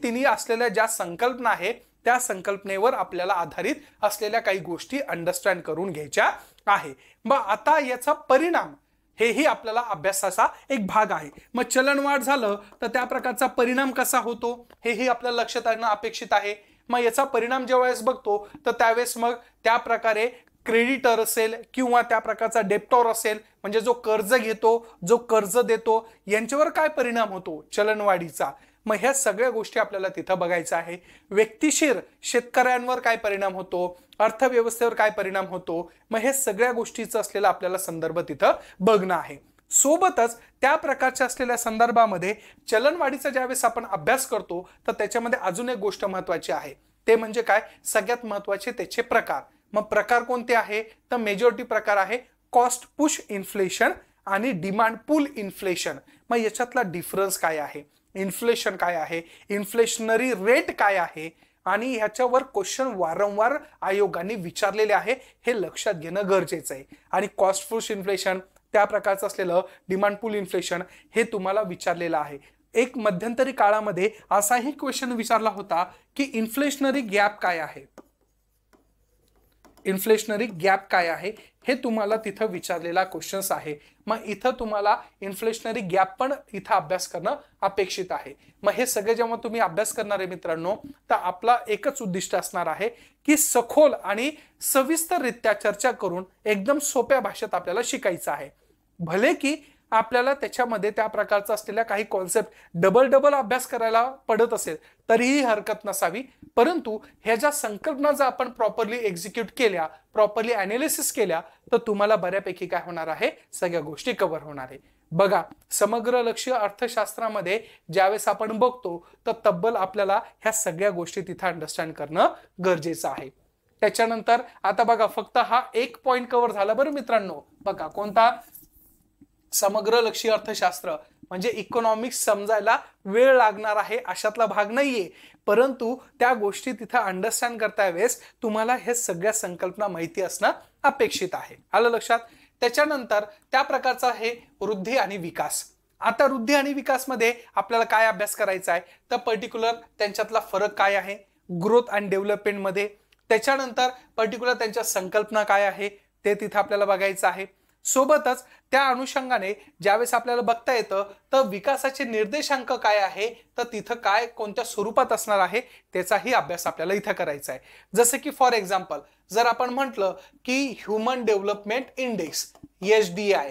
तिन्ही असलेल्या ज्या संकल्पना आहे त्या संकल्पनेवर आपल्याला आधारित असलेल्या काही गोष्टी अंडरस्टँड करून घ्यायच्या आहे. मग आता याचा परिणाम हेही आपल्याला अभ्यासाचा एक भाग आहे. मग चलनवाढ झालं तर त्या प्रकारचा परिणाम कसा होतो हेही आपल्याला लक्षात आणणं अपेक्षित आहे. मग याचा परिणाम जेव्हा बघतो तर त्यावेळेस मग त्या प्रकारे क्रेडिटर असेल किंवा त्या प्रकारचा डेप्टॉर असेल, म्हणजे जो कर्ज घेतो, जो कर्ज देतो, यांच्यावर काय परिणाम होतो चलनवाढीचा. मग ह्या सगळ्या गोष्टी आपल्याला तिथं बघायचं आहे. व्यक्तिशीर शेतकऱ्यांवर काय परिणाम होतो, अर्थव्यवस्थेवर काय परिणाम होतो, मग हे सगळ्या गोष्टीचं असलेला आपल्याला संदर्भ तिथं बघणं आहे. सोबतच त्या प्रकारच्या असलेल्या संदर्भामध्ये चलनवाढीचा ज्यावेळेस आपण अभ्यास करतो तर त्याच्यामध्ये अजून एक गोष्ट महत्वाची आहे, ते म्हणजे काय, सगळ्यात महत्वाचे त्याचे प्रकार. मग प्रकार कोणते आहे तर मेजॉरिटी प्रकार आहे कॉस्ट पुश इन्फ्लेशन आणि डिमांड पुल इन्फ्लेशन. मग याच्यातला डिफरन्स काय आहे, इन्फ्लेशन काय आहे, इन्फ्लेशनरी रेट काय आहे, आणि ह्याच्यावर क्वेश्चन वारंवार आयोगाने विचारलेले आहे, हे लक्षात घेणं गरजेचं आहे. आणि कॉस्ट पुश इन्फ्लेशन त्या प्रकारचं असलेलं डिमांड पुल इन्फ्लेशन हे तुम्हाला विचारलेलं आहे. एक मध्यंतरी काळामध्ये असाही क्वेश्चन विचारला होता की इन्फ्लेशनरी गॅप काय आहे, इन्फ्लेशनरी गॅप काय आहे हे तुम्हाला तिथं विचारलेला क्वेश्चन्स आहे. मग इथं तुम्हाला इन्फ्लेशनरी गॅप पण इथं अभ्यास करणं अपेक्षित आहे. मग हे सगळे जेव्हा तुम्ही अभ्यास करणार आहे मित्रांनो, तर आपला एकच उद्दिष्ट असणार आहे की सखोल आणि सविस्तररित्या चर्चा करून एकदम सोप्या भाषेत आपल्याला शिकायचं आहे. भले की आपल्याला त्याच्यामध्ये त्या प्रकारचा असलेल्या काही कॉन्सेप्ट डबल अभ्यास करायला पडत असेल तरीही हरकत नसावी, परंतु ह्या ज्या संकल्पना जर आपण प्रॉपरली एक्झिक्यूट केल्या, प्रॉपरली अनालिसिस केल्या, तर तुम्हाला बऱ्यापैकी काय होणार आहे, सगळ्या गोष्टी कव्हर होणार आहे. बघा, समग्र लक्ष्य अर्थशास्त्रामध्ये ज्यावेळेस आपण बघतो तर तब्बल आपल्याला ह्या सगळ्या गोष्टी तिथं अंडरस्टँड करणं गरजेचं आहे. त्याच्यानंतर आता बघा, फक्त हा एक पॉइंट कव्हर झाला बरं मित्रांनो. बघा, कोणता, समग्र लक्षी अर्थशास्त्र म्हणजे इकॉनॉमिक्स समजायला वेळ लागणार आहे अशातला भाग नाहीये, परंतु त्या गोष्टी तिथं अंडरस्टँड करता वेळेस तुम्हाला हे सगळ्या संकल्पना माहिती असणं अपेक्षित आहे. आलं लक्षात. त्याच्यानंतर त्या प्रकारचा आहे वृद्धी आणि विकास. आता वृद्धी आणि विकासमध्ये आपल्याला काय अभ्यास करायचा आहे तर पर्टिक्युलर त्यांच्यातला फरक काय आहे ग्रोथ अँड डेव्हलपमेंट मध्ये. त्याच्यानंतर पर्टिक्युलर त्यांच्या संकल्पना काय आहे ते तिथं आपल्याला बघायचं आहे. सोबतच त्या अनुषंगाने ज्यावेळेस आपल्याला बघता येतं तर विकासाचे निर्देशांक काय आहे, तर तिथं काय कोणत्या स्वरूपात असणार आहे त्याचाही अभ्यास आपल्याला इथं करायचा आहे. जसं की फॉर एक्झाम्पल जर आपण म्हटलं की ह्युमन डेव्हलपमेंट इंडेक्स HDI,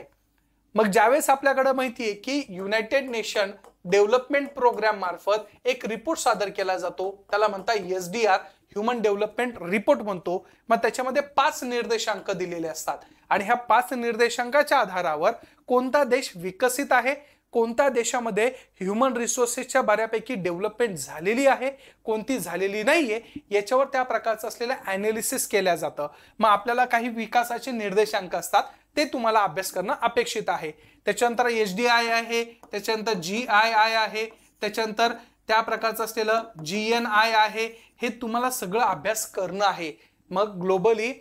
मग ज्यावेळेस आपल्याकडे माहिती आहे की युनायटेड नेशन डेव्हलपमेंट प्रोग्राम मार्फत एक रिपोर्ट सादर केला जातो, त्याला म्हणतात SDR, ह्युमन डेव्हलपमेंट रिपोर्ट म्हणतो. मग त्याच्यामध्ये 5 निर्देशांक दिलेले असतात आणि ह्या 5 निर्देशांकाच्या आधारावर कोणता देश विकसित आहे, कोणत्या देशामध्ये ह्युमन रिसोर्सेसच्या बऱ्यापैकी डेव्हलपमेंट झालेली आहे, कोणती झालेली नाहीये, याच्यावर त्या प्रकारचं असलेलं अनालिसिस केलं जातं. मग आपल्याला काही विकासाचे निर्देशांक असतात ते तुम्हाला अभ्यास करणं अपेक्षित आहे. त्याच्यानंतर HDI आहे, त्याच्यानंतर GII आहे, त्याच्यानंतर त्या प्रकारचं असलेलं GNI आहे. हे तुम्हाला सगळं अभ्यास करणं आहे. मग ग्लोबली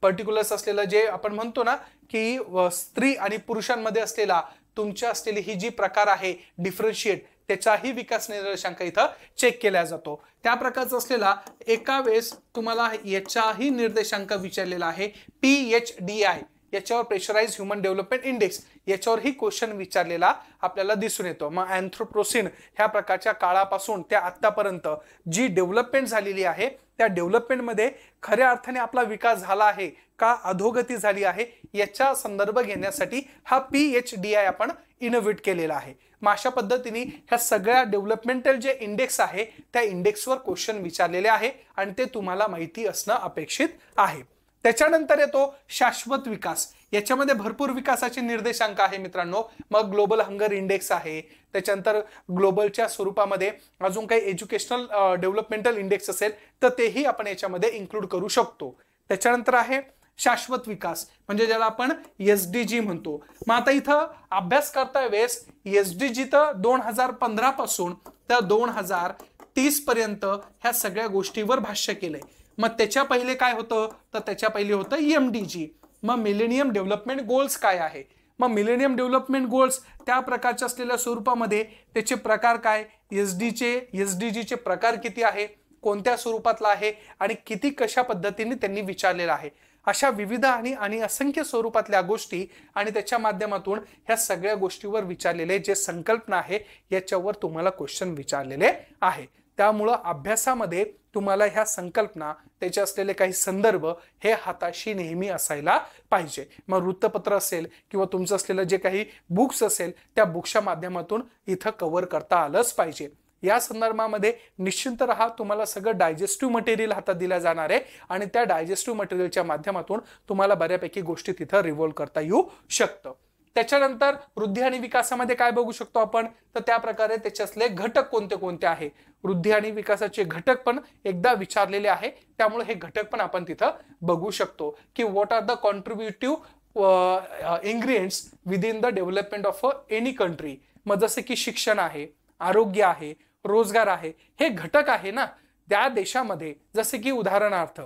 पर्टिक्युलर्स असलेलं जे आपण म्हणतो ना की स्त्री आणि पुरुषांमध्ये असलेला तुमच्या असलेली ही जी प्रकार आहे डिफरन्शिएट, त्याचाही विकास निर्देशांक इथं चेक केला जातो. त्या प्रकारचा असलेला एका वेळेस तुम्हाला याचाही निर्देशांक विचारलेला आहे. PHDI याच्यावर प्रेशराइज ह्युमन डेव्हलपमेंट इंडेक्स याच्यावरही क्वेश्चन विचारलेला आपल्याला दिसून येतो. मग अँथ्रोपोसेन ह्या प्रकारच्या काळापासून त्या आतापर्यंत जी डेव्हलपमेंट झालेली आहे त्या डेव्हलपमेंटमध्ये खऱ्या अर्थाने आपला विकास झाला आहे का अधोगती झाली आहे याचा संदर्भ घेण्यासाठी हा PHDI आपण इनोव्हेट केलेला आहे. मग अशा पद्धतीने ह्या सगळ्या डेव्हलपमेंटल जे इंडेक्स आहे त्या इंडेक्सवर क्वेश्चन विचारलेले आहे आणि ते तुम्हाला माहिती असणं अपेक्षित आहे. त्याच्यानंतर येतो शाश्वत विकास. याच्यामध्ये भरपूर विकासाचे निर्देशांक आहे मित्रांनो. मग ग्लोबल हंगर इंडेक्स आहे, त्याच्यानंतर ग्लोबलच्या स्वरूपामध्ये अजून काही एज्युकेशनल डेव्हलपमेंटल इंडेक्स असेल तर तेही आपण याच्यामध्ये इन्क्लूड करू शकतो. त्याच्यानंतर आहे शाश्वत विकास म्हणजे ज्याला आपण SDG म्हणतो. मग आता इथं अभ्यास करता वेळेस SDG तर 2015 पासून तर 2030 पर्यंत ह्या सगळ्या गोष्टीवर भाष्य केलंय. मग त्याच्या पहिले काय होतं तर त्याच्या पहिले होतं MDG. मग मिलेनियम डेव्हलपमेंट गोल्स काय आहे. मग मिलेनियम डेव्हलपमेंट गोल्स त्या प्रकारच्या असलेल्या स्वरूपामध्ये त्याचे प्रकार काय, SDG चे प्रकार किती आहे, कोणत्या स्वरूपातला आहे आणि किती कशा पद्धतीने त्यांनी विचारलेला आहे. अशा विविध आणि असंख्य स्वरूपातल्या गोष्टी आणि त्याच्या माध्यमातून ह्या सगळ्या गोष्टीवर विचारलेले जे संकल्पना आहे याच्यावर तुम्हाला क्वेश्चन विचारलेले आहे. त्यामुळं अभ्यासामध्ये तुम्हाला ह्या संकल्पना त्याचे असलेले काही संदर्भ हे हाताशी नेहमी असायला पाहिजे. मग वृत्तपत्र असेल किंवा तुमचं असलेलं जे काही बुक्स असेल त्या बुक्सच्या माध्यमातून इथं कव्हर करता आलंच पाहिजे. या संदर्भामध्ये निश्चिंत राहा, तुम्हाला सगळं डायजेस्टिव्ह मटेरियल हातात दिलं जाणार आहे आणि त्या डायजेस्टिव्ह मटेरियलच्या माध्यमातून तुम्हाला बऱ्यापैकी गोष्टी तिथं रिव्हॉल्व करता येऊ शकतं. त्याच्यानंतर वृद्धी आणि विकासामध्ये काय बघू शकतो आपण तर त्या प्रकारे त्याच्यातले घटक कोणते कोणते आहे. वृद्धी आणि विकासाचे घटक पण एकदा विचारलेले आहे, त्यामुळे हे घटक पण आपण तिथं बघू शकतो की what are the contributive ingredients within the development of any country. मग जसे की शिक्षण आहे, आरोग्य आहे, रोजगार आहे, हे घटक आहे ना त्या देशामध्ये. जसे की उदाहरणार्थ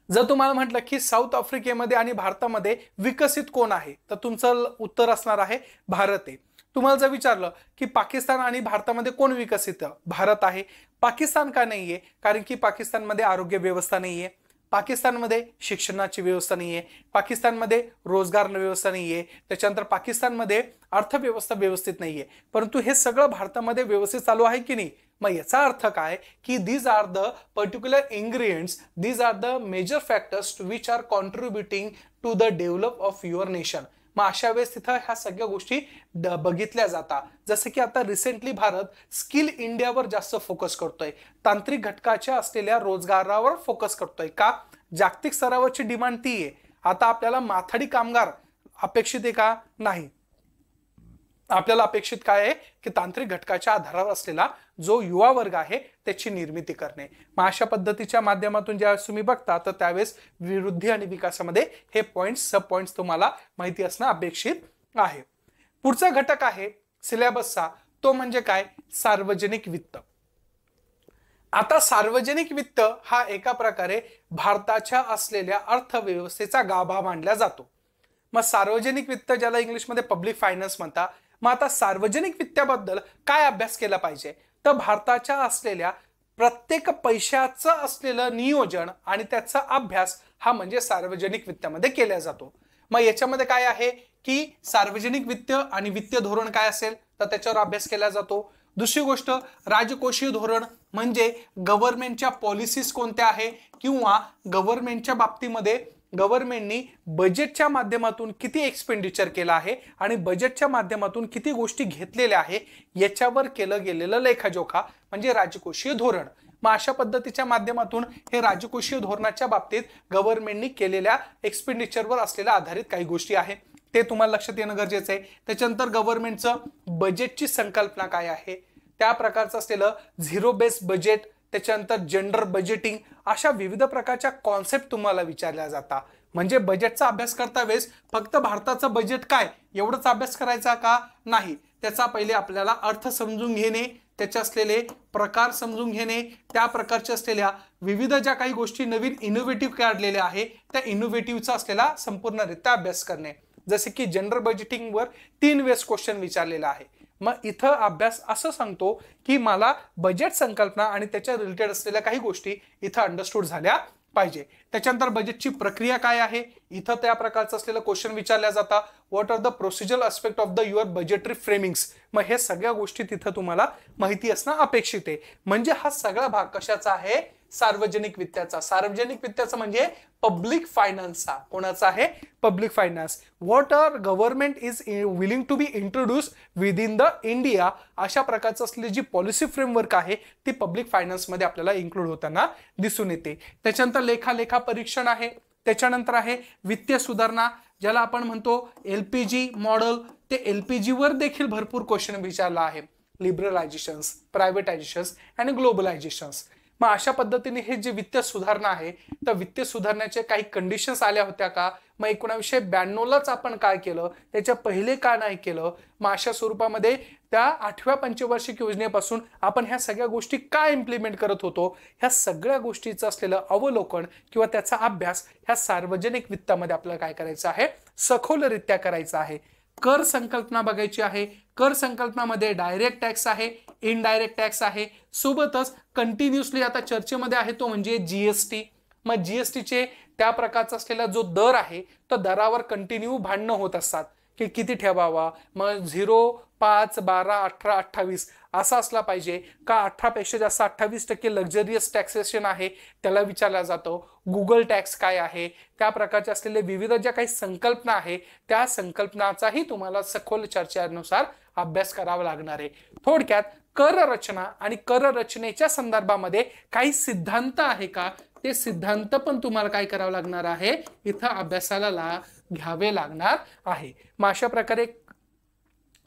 जर तुम्हाला म्हटलं की साऊथ आफ्रिकेमध्ये आणि भारतामध्ये विकसित कोण आहे तर तुमचं उत्तर असणार आहे भारत आहे. तुम्हाला जर विचारलं की पाकिस्तान आणि भारतामध्ये कोण विकसित, भारत आहे. पाकिस्तान का नाहीये कारण की पाकिस्तानमध्ये आरोग्य व्यवस्था नाहीये, पाकिस्तानमध्ये शिक्षणाची व्यवस्था नाहीये, पाकिस्तानमध्ये रोजगार व्यवस्था नाहीये, त्याच्यानंतर पाकिस्तानमध्ये अर्थव्यवस्था व्यवस्थित नाहीये. परंतु हे सगळं भारतामध्ये व्यवस्थित चालू आहे की नाही. मग याचा अर्थ काय की these are the particular ingredients, these are the major factors which are contributing to the develop of your nation. मग अशा वेळेस तिथं ह्या सगळ्या गोष्टी बघितल्या जातात. जसं की आता रिसेंटली भारत स्किल इंडियावर जास्त फोकस करतोय, तांत्रिक घटकाच्या असलेल्या रोजगारावर फोकस करतोय. का जागतिक स्तरावरची डिमांड ती आहे. आता आपल्याला माथाडी कामगार अपेक्षित आहे का नाही, आपल्याला अपेक्षित काय आहे की तांत्रिक घटकाच्या आधारावर असलेला जो युवा वर्ग आहे त्याची निर्मिती करणे. मग अशा पद्धतीच्या माध्यमातून ज्यावेळेस तुम्ही बघता तर त्यावेळेस वृद्धी आणि विकासामध्ये हे पॉइंट्स सब पॉइंट्स तुम्हाला माहिती असणं अपेक्षित आहे. पुढचा घटक आहे सिलेबसचा, तो म्हणजे काय सार्वजनिक वित्त. आता सार्वजनिक वित्त हा एका प्रकारे भारताच्या असलेल्या अर्थव्यवस्थेचा गाभा मानला जातो. मग सार्वजनिक वित्त ज्याला इंग्लिशमध्ये पब्लिक फायनान्स म्हणतात. मग आता सार्वजनिक वित्ताबद्दल काय अभ्यास केला पाहिजे तर भारताच्या असलेल्या प्रत्येक पैशाचं असलेलं नियोजन आणि त्याचा अभ्यास हा म्हणजे सार्वजनिक वित्तामध्ये केला जातो. मग याच्यामध्ये काय आहे की सार्वजनिक वित्त आणि वित्तीय धोरण काय असेल तर त्याच्यावर अभ्यास केला जातो. दुसरी गोष्ट राजकोषीय धोरण म्हणजे गव्हर्नमेंटच्या पॉलिसीज कोणत्या आहे किंवा गव्हर्नमेंटच्या बाबतीमध्ये गव्हर्नमेंटनी बजेटच्या माध्यमातून किती एक्सपेंडिचर केला आहे आणि बजेटच्या माध्यमातून किती गोष्टी घेतलेल्या आहे याच्यावर केलं गेलेलं लेखाजोखा म्हणजे राजकोषीय धोरण. मग अशा पद्धतीच्या माध्यमातून हे राजकोषीय धोरणाच्या बाबतीत गव्हर्नमेंटनी केलेल्या एक्सपेंडिचरवर असलेल्या आधारित काही गोष्टी आहे ते तुम्हाला लक्षात येणं गरजेचं आहे. त्याच्यानंतर गव्हर्नमेंटचं बजेटची संकल्पना काय आहे, त्या प्रकारचं असलेलं झिरो बेस बजेट, त्याच्यानंतर जेंडर बजेटिंग, अशा विविध प्रकारच्या कॉन्सेप्ट तुम्हाला विचारल्या जातात. म्हणजे बजेटचा अभ्यास करता वेळेस फक्त भारताचं बजेट काय एवढंच अभ्यास करायचा का नाही, त्याचा पहिले आपल्याला अर्थ समजून घेणे, त्याचे असलेले प्रकार समजून घेणे, त्या प्रकारचे असलेल्या विविध ज्या काही गोष्टी नवीन इनोव्हेटिव्ह काढलेल्या आहे त्या इनोव्हेटिव्हचा असलेला संपूर्णरित्या अभ्यास करणे. जसे की जनरल बजेटिंगवर 3 वेळेस क्वेश्चन विचारलेला आहे. मग इथं अभ्यास असं सांगतो की मला बजेट संकल्पना आणि त्याच्या रिलेटेड असलेल्या काही गोष्टी इथं अंडरस्टूड झाल्या पाहिजे. त्याच्यानंतर बजेटची प्रक्रिया काय आहे, इथं त्या प्रकारचं असलेलं क्वेश्चन विचारल्या जातात. What are the procedural aspect of the your budgetary framings. मग हे सगळ्या गोष्टी तिथं तुम्हाला माहिती असणं अपेक्षित आहे. म्हणजे हा सगळा भाग कशाचा आहे, सार्वजनिक वित्ताचा. सार्वजनिक वित्ताचा म्हणजे पब्लिक फायनान्सचा. कोणाचा आहे, public finance. What are government is willing to be introduce with in the India. अशा प्रकारचं असलेली जी पॉलिसी फ्रेमवर्क आहे ती पब्लिक फायनान्स मध्ये आपल्याला इन्क्लूड होताना दिसून येते. त्याच्यानंतर लेखा परीक्षण आहे. त्याच्यानंतर आहे वित्तीय सुधारणा, ज्याला आपण म्हणतो LPG मॉडेल. ते LPG वर देखील भरपूर क्वेश्चन विचारला आहे. लिबरलायझेशन्स, प्रायव्हेटायझेशन्स आणि ग्लोबलायझेशन्स. मग अशा पद्धतीने हे जे वित्तीय सुधारणा आहे तर वित्तीय सुधारण्याचे काही कंडिशन्स आल्या होत्या का, मग 1992लाच आपण काय केलं, त्याच्या पहिले का नाही केलं, मग अशा स्वरूपामध्ये त्या 8व्या पंचवार्षिक योजनेपासून आपण ह्या सगळ्या गोष्टी काय इम्प्लिमेंट करत होतो, ह्या सगळ्या गोष्टीचं असलेलं अवलोकन किंवा त्याचा अभ्यास ह्या सार्वजनिक वित्तामध्ये आपल्याला काय करायचं आहे, सखोलरित्या करायचा आहे. कर संकल्पना बघायची आहे. कर संकल्पनामध्ये डायरेक्ट टॅक्स आहे, इनडायरेक्ट टॅक्स आहे, सोबतच कंटिन्युअसली आता चर्चेमध्ये आहे तो म्हणजे GST. मग GSTचे त्या प्रकारचा असलेला जो दर आहे तर दरावर कंटिन्यू भांडणं होत असतात की किती ठेवावा, मग 0, 5, 12, 18, 28 असा असला पाहिजे का, 18 पेक्षा जास्त 28% लक्झरियस टॅक्सेशन आहे त्याला विचारला जातो. गुगल टॅक्स काय आहे, त्या प्रकारचे असलेले विविध ज्या काही संकल्पना आहे त्या संकल्पनाचाही तुम्हाला सखोल चर्चेनुसार अभ्यास करावा लागणार आहे. थोडक्यात कर रचना आणि कर रचनेच्या संदर्भामध्ये काही सिद्धांत आहे का, ते सिद्धांत पण तुम्हाला काय करावं लागणार आहे, इथं अभ्यासाला घ्यावे लागणार आहे. मग अशा प्रकारे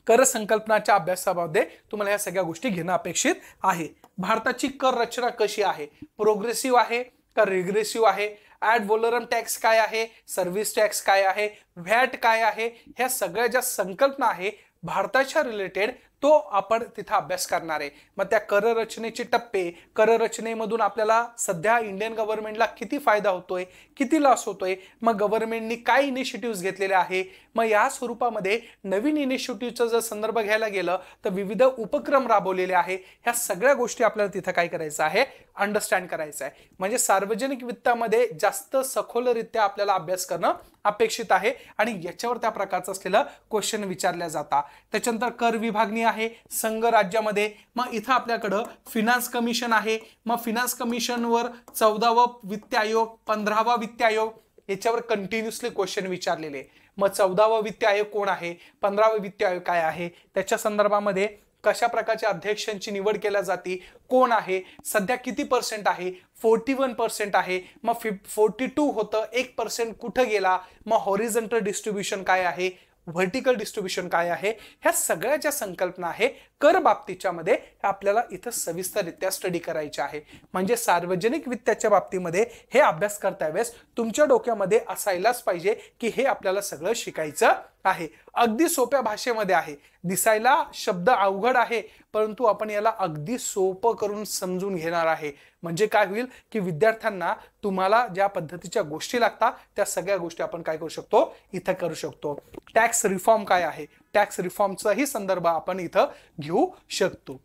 कर संकल्पनाच्या अभ्यासामध्ये तुम्हाला ह्या सगळ्या गोष्टी घेणं अपेक्षित आहे. भारताची कर रचना कशी आहे, प्रोग्रेसिव्ह आहे का रिग्रेसिव्ह आहे, ऍड व्हॅलोरम टॅक्स काय आहे, सर्व्हिस टॅक्स काय आहे, व्हॅट काय आहे, ह्या सगळ्या ज्या संकल्पना आहे भारताच्या रिलेटेड तो आपण तिथं अभ्यास करणार आहे. मग त्या कर रचनेचे टप्पे, कर रचनेमधून आपल्याला सध्या इंडियन गव्हर्नमेंटला किती फायदा होतोय, किती लॉस होतोय, मग गव्हर्नमेंटनी काय इनिशिएटिव्ह घेतलेले आहे, मग या स्वरूपामध्ये नवीन इनिशिएटिव्हचा जर संदर्भ घ्यायला गेलं तर विविध उपक्रम राबवलेले आहे. ह्या सगळ्या गोष्टी आपल्याला तिथं काय करायचं आहे, अंडरस्टँड करायचं आहे. म्हणजे सार्वजनिक वित्तामध्ये जास्त सखोलरित्या आपल्याला अभ्यास करणं अपेक्षित आहे आणि याच्यावर त्या प्रकारचं असलेलं क्वेश्चन विचारल्या जातात. त्याच्यानंतर कर विभागणी आहे संघ राज्यामध्ये. मग इथं आपल्याकडं फिनान्स कमिशन आहे. मग फिनान्स कमिशनवर 14वा वित्त आयोग, 15वा वित्त आयोग याच्यावर कंटिन्युअसली क्वेश्चन विचारलेले. मग 14वा वित्त आयोग कोण आहे, 15वा वित्त आयोग काय आहे, त्याच्या संदर्भामध्ये कशा प्रकारच्या अध्यक्षांची निवड केल्या जाते, कोण आहे, सध्या किती % आहे, 41% आहे, मग 42 होतं, 1% कुठं गेला, मग हॉरिझॉन्टल डिस्ट्रीब्युशन काय आहे, व्हर्टिकल डिस्ट्रीब्युशन काय आहे, ह्या सगळ्या ज्या संकल्पना आहे कर बाबतीच्या मध्ये आपल्याला इथं सविस्तररित्या स्टडी करायचे आहे. म्हणजे सार्वजनिक वित्ताच्या बाबतीमध्ये हे अभ्यास करता वेळेस तुमच्या डोक्यामध्ये असायलाच पाहिजे की हे आपल्याला सगळं शिकायचं आहे. अगदी सोप्या भाषेमध्ये आहे, दिसायला शब्द अवघड आहे परंतु आपण याला अगदी सोपं करून समजून घेणार आहे. म्हणजे काय होईल की विद्यार्थ्यांना तुम्हाला ज्या पद्धतीच्या गोष्टी लागतात त्या सगळ्या गोष्टी आपण काय करू शकतो, इथं करू शकतो. टॅक्स रिफॉर्म काय आहे, टॅक्स रिफॉर्मचाही संदर्भ आपण इथं घेऊ शकतो.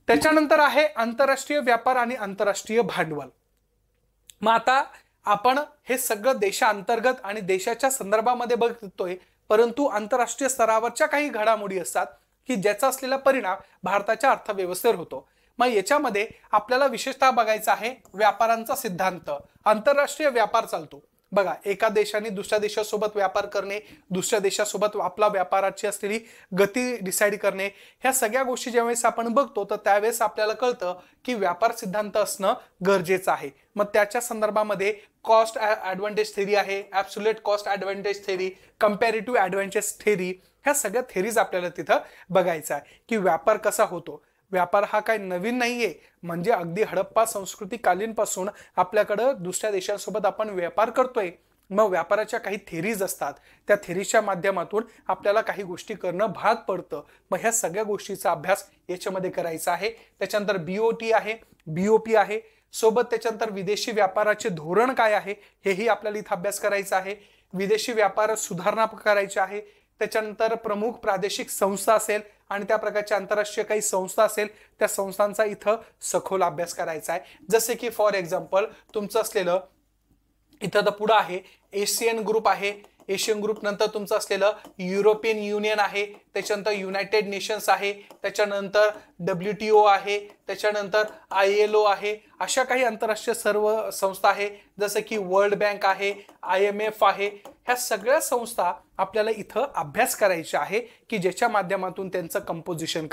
त्याच्यानंतर आहे आंतरराष्ट्रीय व्यापार आणि आंतरराष्ट्रीय भांडवल. मग आता आपण हे सगळं देशांतर्गत आणि देशाच्या संदर्भामध्ये बघतोय, परंतु आंतरराष्ट्रीय स्तरावरच्या काही घडामोडी असतात की ज्याचा असलेला परिणाम भारताच्या अर्थव्यवस्थेवर होतो. मग याच्यामध्ये आपल्याला विशेषतः बघायचं आहे व्यापारांचा सिद्धांत. आंतरराष्ट्रीय व्यापार चालतो बघा, एका देशाने दुसऱ्या देशासोबत व्यापार करणे, दुसऱ्या देशासोबत आपला व्यापाराची असलेली गती डिसाईड करणे, ह्या सगळ्या गोष्टी ज्यावेळेस आपण बघतो तर त्यावेळेस आपल्याला कळतं की व्यापार सिद्धांत असणं गरजेचं आहे. मग त्याच्या संदर्भामध्ये कॉस्ट ॲडव्हान्टेज थेरी आहे, absolute cost advantage theory, comparative advantage theory, ह्या सगळ्या थेरीज आपल्याला तिथं बघायचं आहे की व्यापार कसा होतो. व्यापार हा काही नवीन नाहीये, म्हणजे अगदी हडप्पा संस्कृती कालीनपासून आपल्याकडं दुसऱ्या देशांसोबत आपण व्यापार करतोय मग व्यापाराच्या काही थेरीज असतात, त्या थेरीजच्या माध्यमातून आपल्याला काही गोष्टी करणं भाग पडतं. मग ह्या सगळ्या गोष्टीचा अभ्यास याच्यामध्ये करायचा आहे. त्याच्यानंतर BOT आहे, BOP आहे, सोबत त्याच्यानंतर विदेशी व्यापाराचे धोरण काय आहे हेही आपल्याला इथं अभ्यास करायचा आहे. विदेशी व्यापार सुधारणा करायची आहे. त्याच्यानंतर प्रमुख प्रादेशिक संस्था असेल आणि त्या प्रकारच्या आंतरराष्ट्रीय काही संस्था असेल, त्या संस्थांचा इथं सखोल अभ्यास करायचा आहे. जसे की फॉर एक्झाम्पल तुमचं असलेलं इथं तर पुढं आहे एशियन ग्रुप आहे. एशियन ग्रुप नंतर तुमचं असलेलं युरोपियन युनियन आहे, त्याच्यानंतर युनायटेड नेशन्स आहे, त्याच्यानंतर WTO आहे, त्याच्यानंतर ILO आहे. अशा काही आंतरराष्ट्रीय सर्व संस्था आहे, जसं की वर्ल्ड बँक आहे, IMF आहे. ह्या सगळ्या संस्था आपल्याला इथं अभ्यास करायचे आहे की ज्याच्या माध्यमातून त्यांचं कंपोजिशन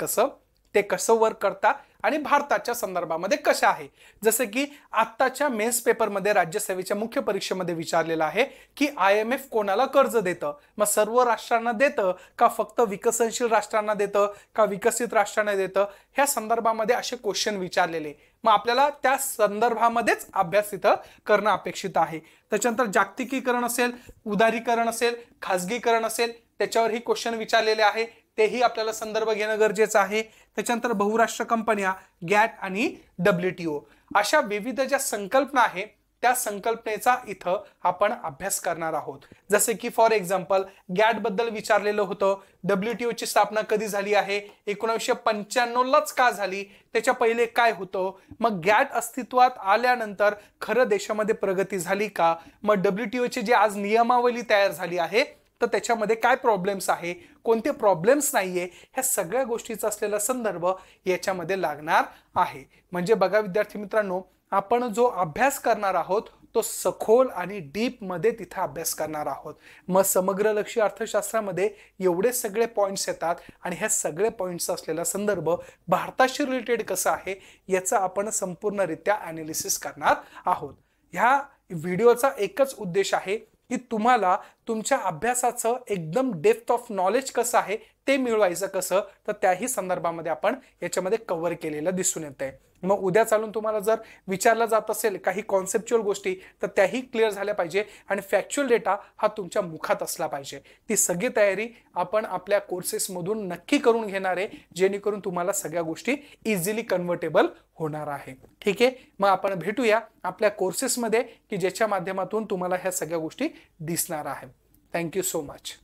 ते कसं वर्क करतात आणि भारताच्या संदर्भामध्ये कशा आहे. जसं की आत्ताच्या मेन्स पेपरमध्ये राज्यसेवेच्या मुख्य परीक्षेमध्ये विचारलेलं आहे की IMF कोणाला कर्ज देतं, मग सर्व राष्ट्रांना देतं का फक्त विकसनशील राष्ट्रांना देतं का विकसित राष्ट्रांना देतं, ह्या संदर्भामध्ये असे क्वेश्चन विचारलेले. मग आपल्याला त्या संदर्भामध्येच अभ्यास इथं करणं अपेक्षित आहे. त्याच्यानंतर जागतिकीकरण असेल, उदारीकरण असेल, खाजगीकरण असेल, त्याच्यावरही क्वेश्चन विचारलेले आहे, तेही आपल्याला संदर्भ घेणं गरजेचं आहे. त्याच्यानंतर बहुराष्ट्र कंपन्या, गॅट आणि WTO अशा विविध ज्या संकल्पना आहेत त्या संकल्पनेचा इथं आपण अभ्यास करणार आहोत. जसे की फॉर एक्झाम्पल गॅट बद्दल विचारलेलं होतं. WTO ची स्थापना कधी झाली आहे, 1995लाच का झाली, त्याच्या पहिले काय होतं, मग गॅट अस्तित्वात आल्यानंतर खरं देशामध्ये प्रगती झाली का, मग WTO ची जी आज नियमावली तयार झाली आहे तर त्याच्यामध्ये काय प्रॉब्लेम्स आहे, कोणते प्रॉब्लेम्स नाहीये, ह्या सगळ्या गोष्टीचा असलेला संदर्भ याच्यामध्ये लागणार आहे. म्हणजे बघा विद्यार्थी मित्रांनो, आपण जो अभ्यास करणार आहोत तो सखोल आणि डीप मध्ये तिथे अभ्यास करणार आहोत. मग समग्रलक्षी अर्थशास्त्रामध्ये एवढे सगळे पॉइंट्स येतात आणि ह्या सगळे पॉइंट्सचा असलेला संदर्भ भारताशी रिलेटेड कसा आहे याचा आपण संपूर्णरित्या ॲनालिसिस करणार आहोत. ह्या व्हिडिओचा एकच उद्देश आहे की तुम्हाला तुमच्या अभ्यासाचं एकदम डेप्थ ऑफ नॉलेज कसं आहे ते मिळवायचं कसं, तर त्याही संदर्भामध्ये आपण याच्यामध्ये कव्हर केलेलं दिसून येतंय. मग उद्या चालून तुम्हाला जर विचारलं जात असेल काही कॉन्सेप्च्युअल गोष्टी तर त्याही क्लिअर झाल्या पाहिजे आणि फॅक्च्युअल डेटा हा तुमच्या मुखात असला पाहिजे. ती सगळी तयारी आपण आपल्या कोर्सेसमधून नक्की करून घेणार आहे, जेणेकरून तुम्हाला सगळ्या गोष्टी इझिली कन्व्हर्टेबल होणार आहे. ठीक आहे, मग आपण भेटूया आपल्या कोर्सेसमध्ये की ज्याच्या माध्यमातून तुम्हाला ह्या सगळ्या गोष्टी दिसणार आहे. Thank you so much.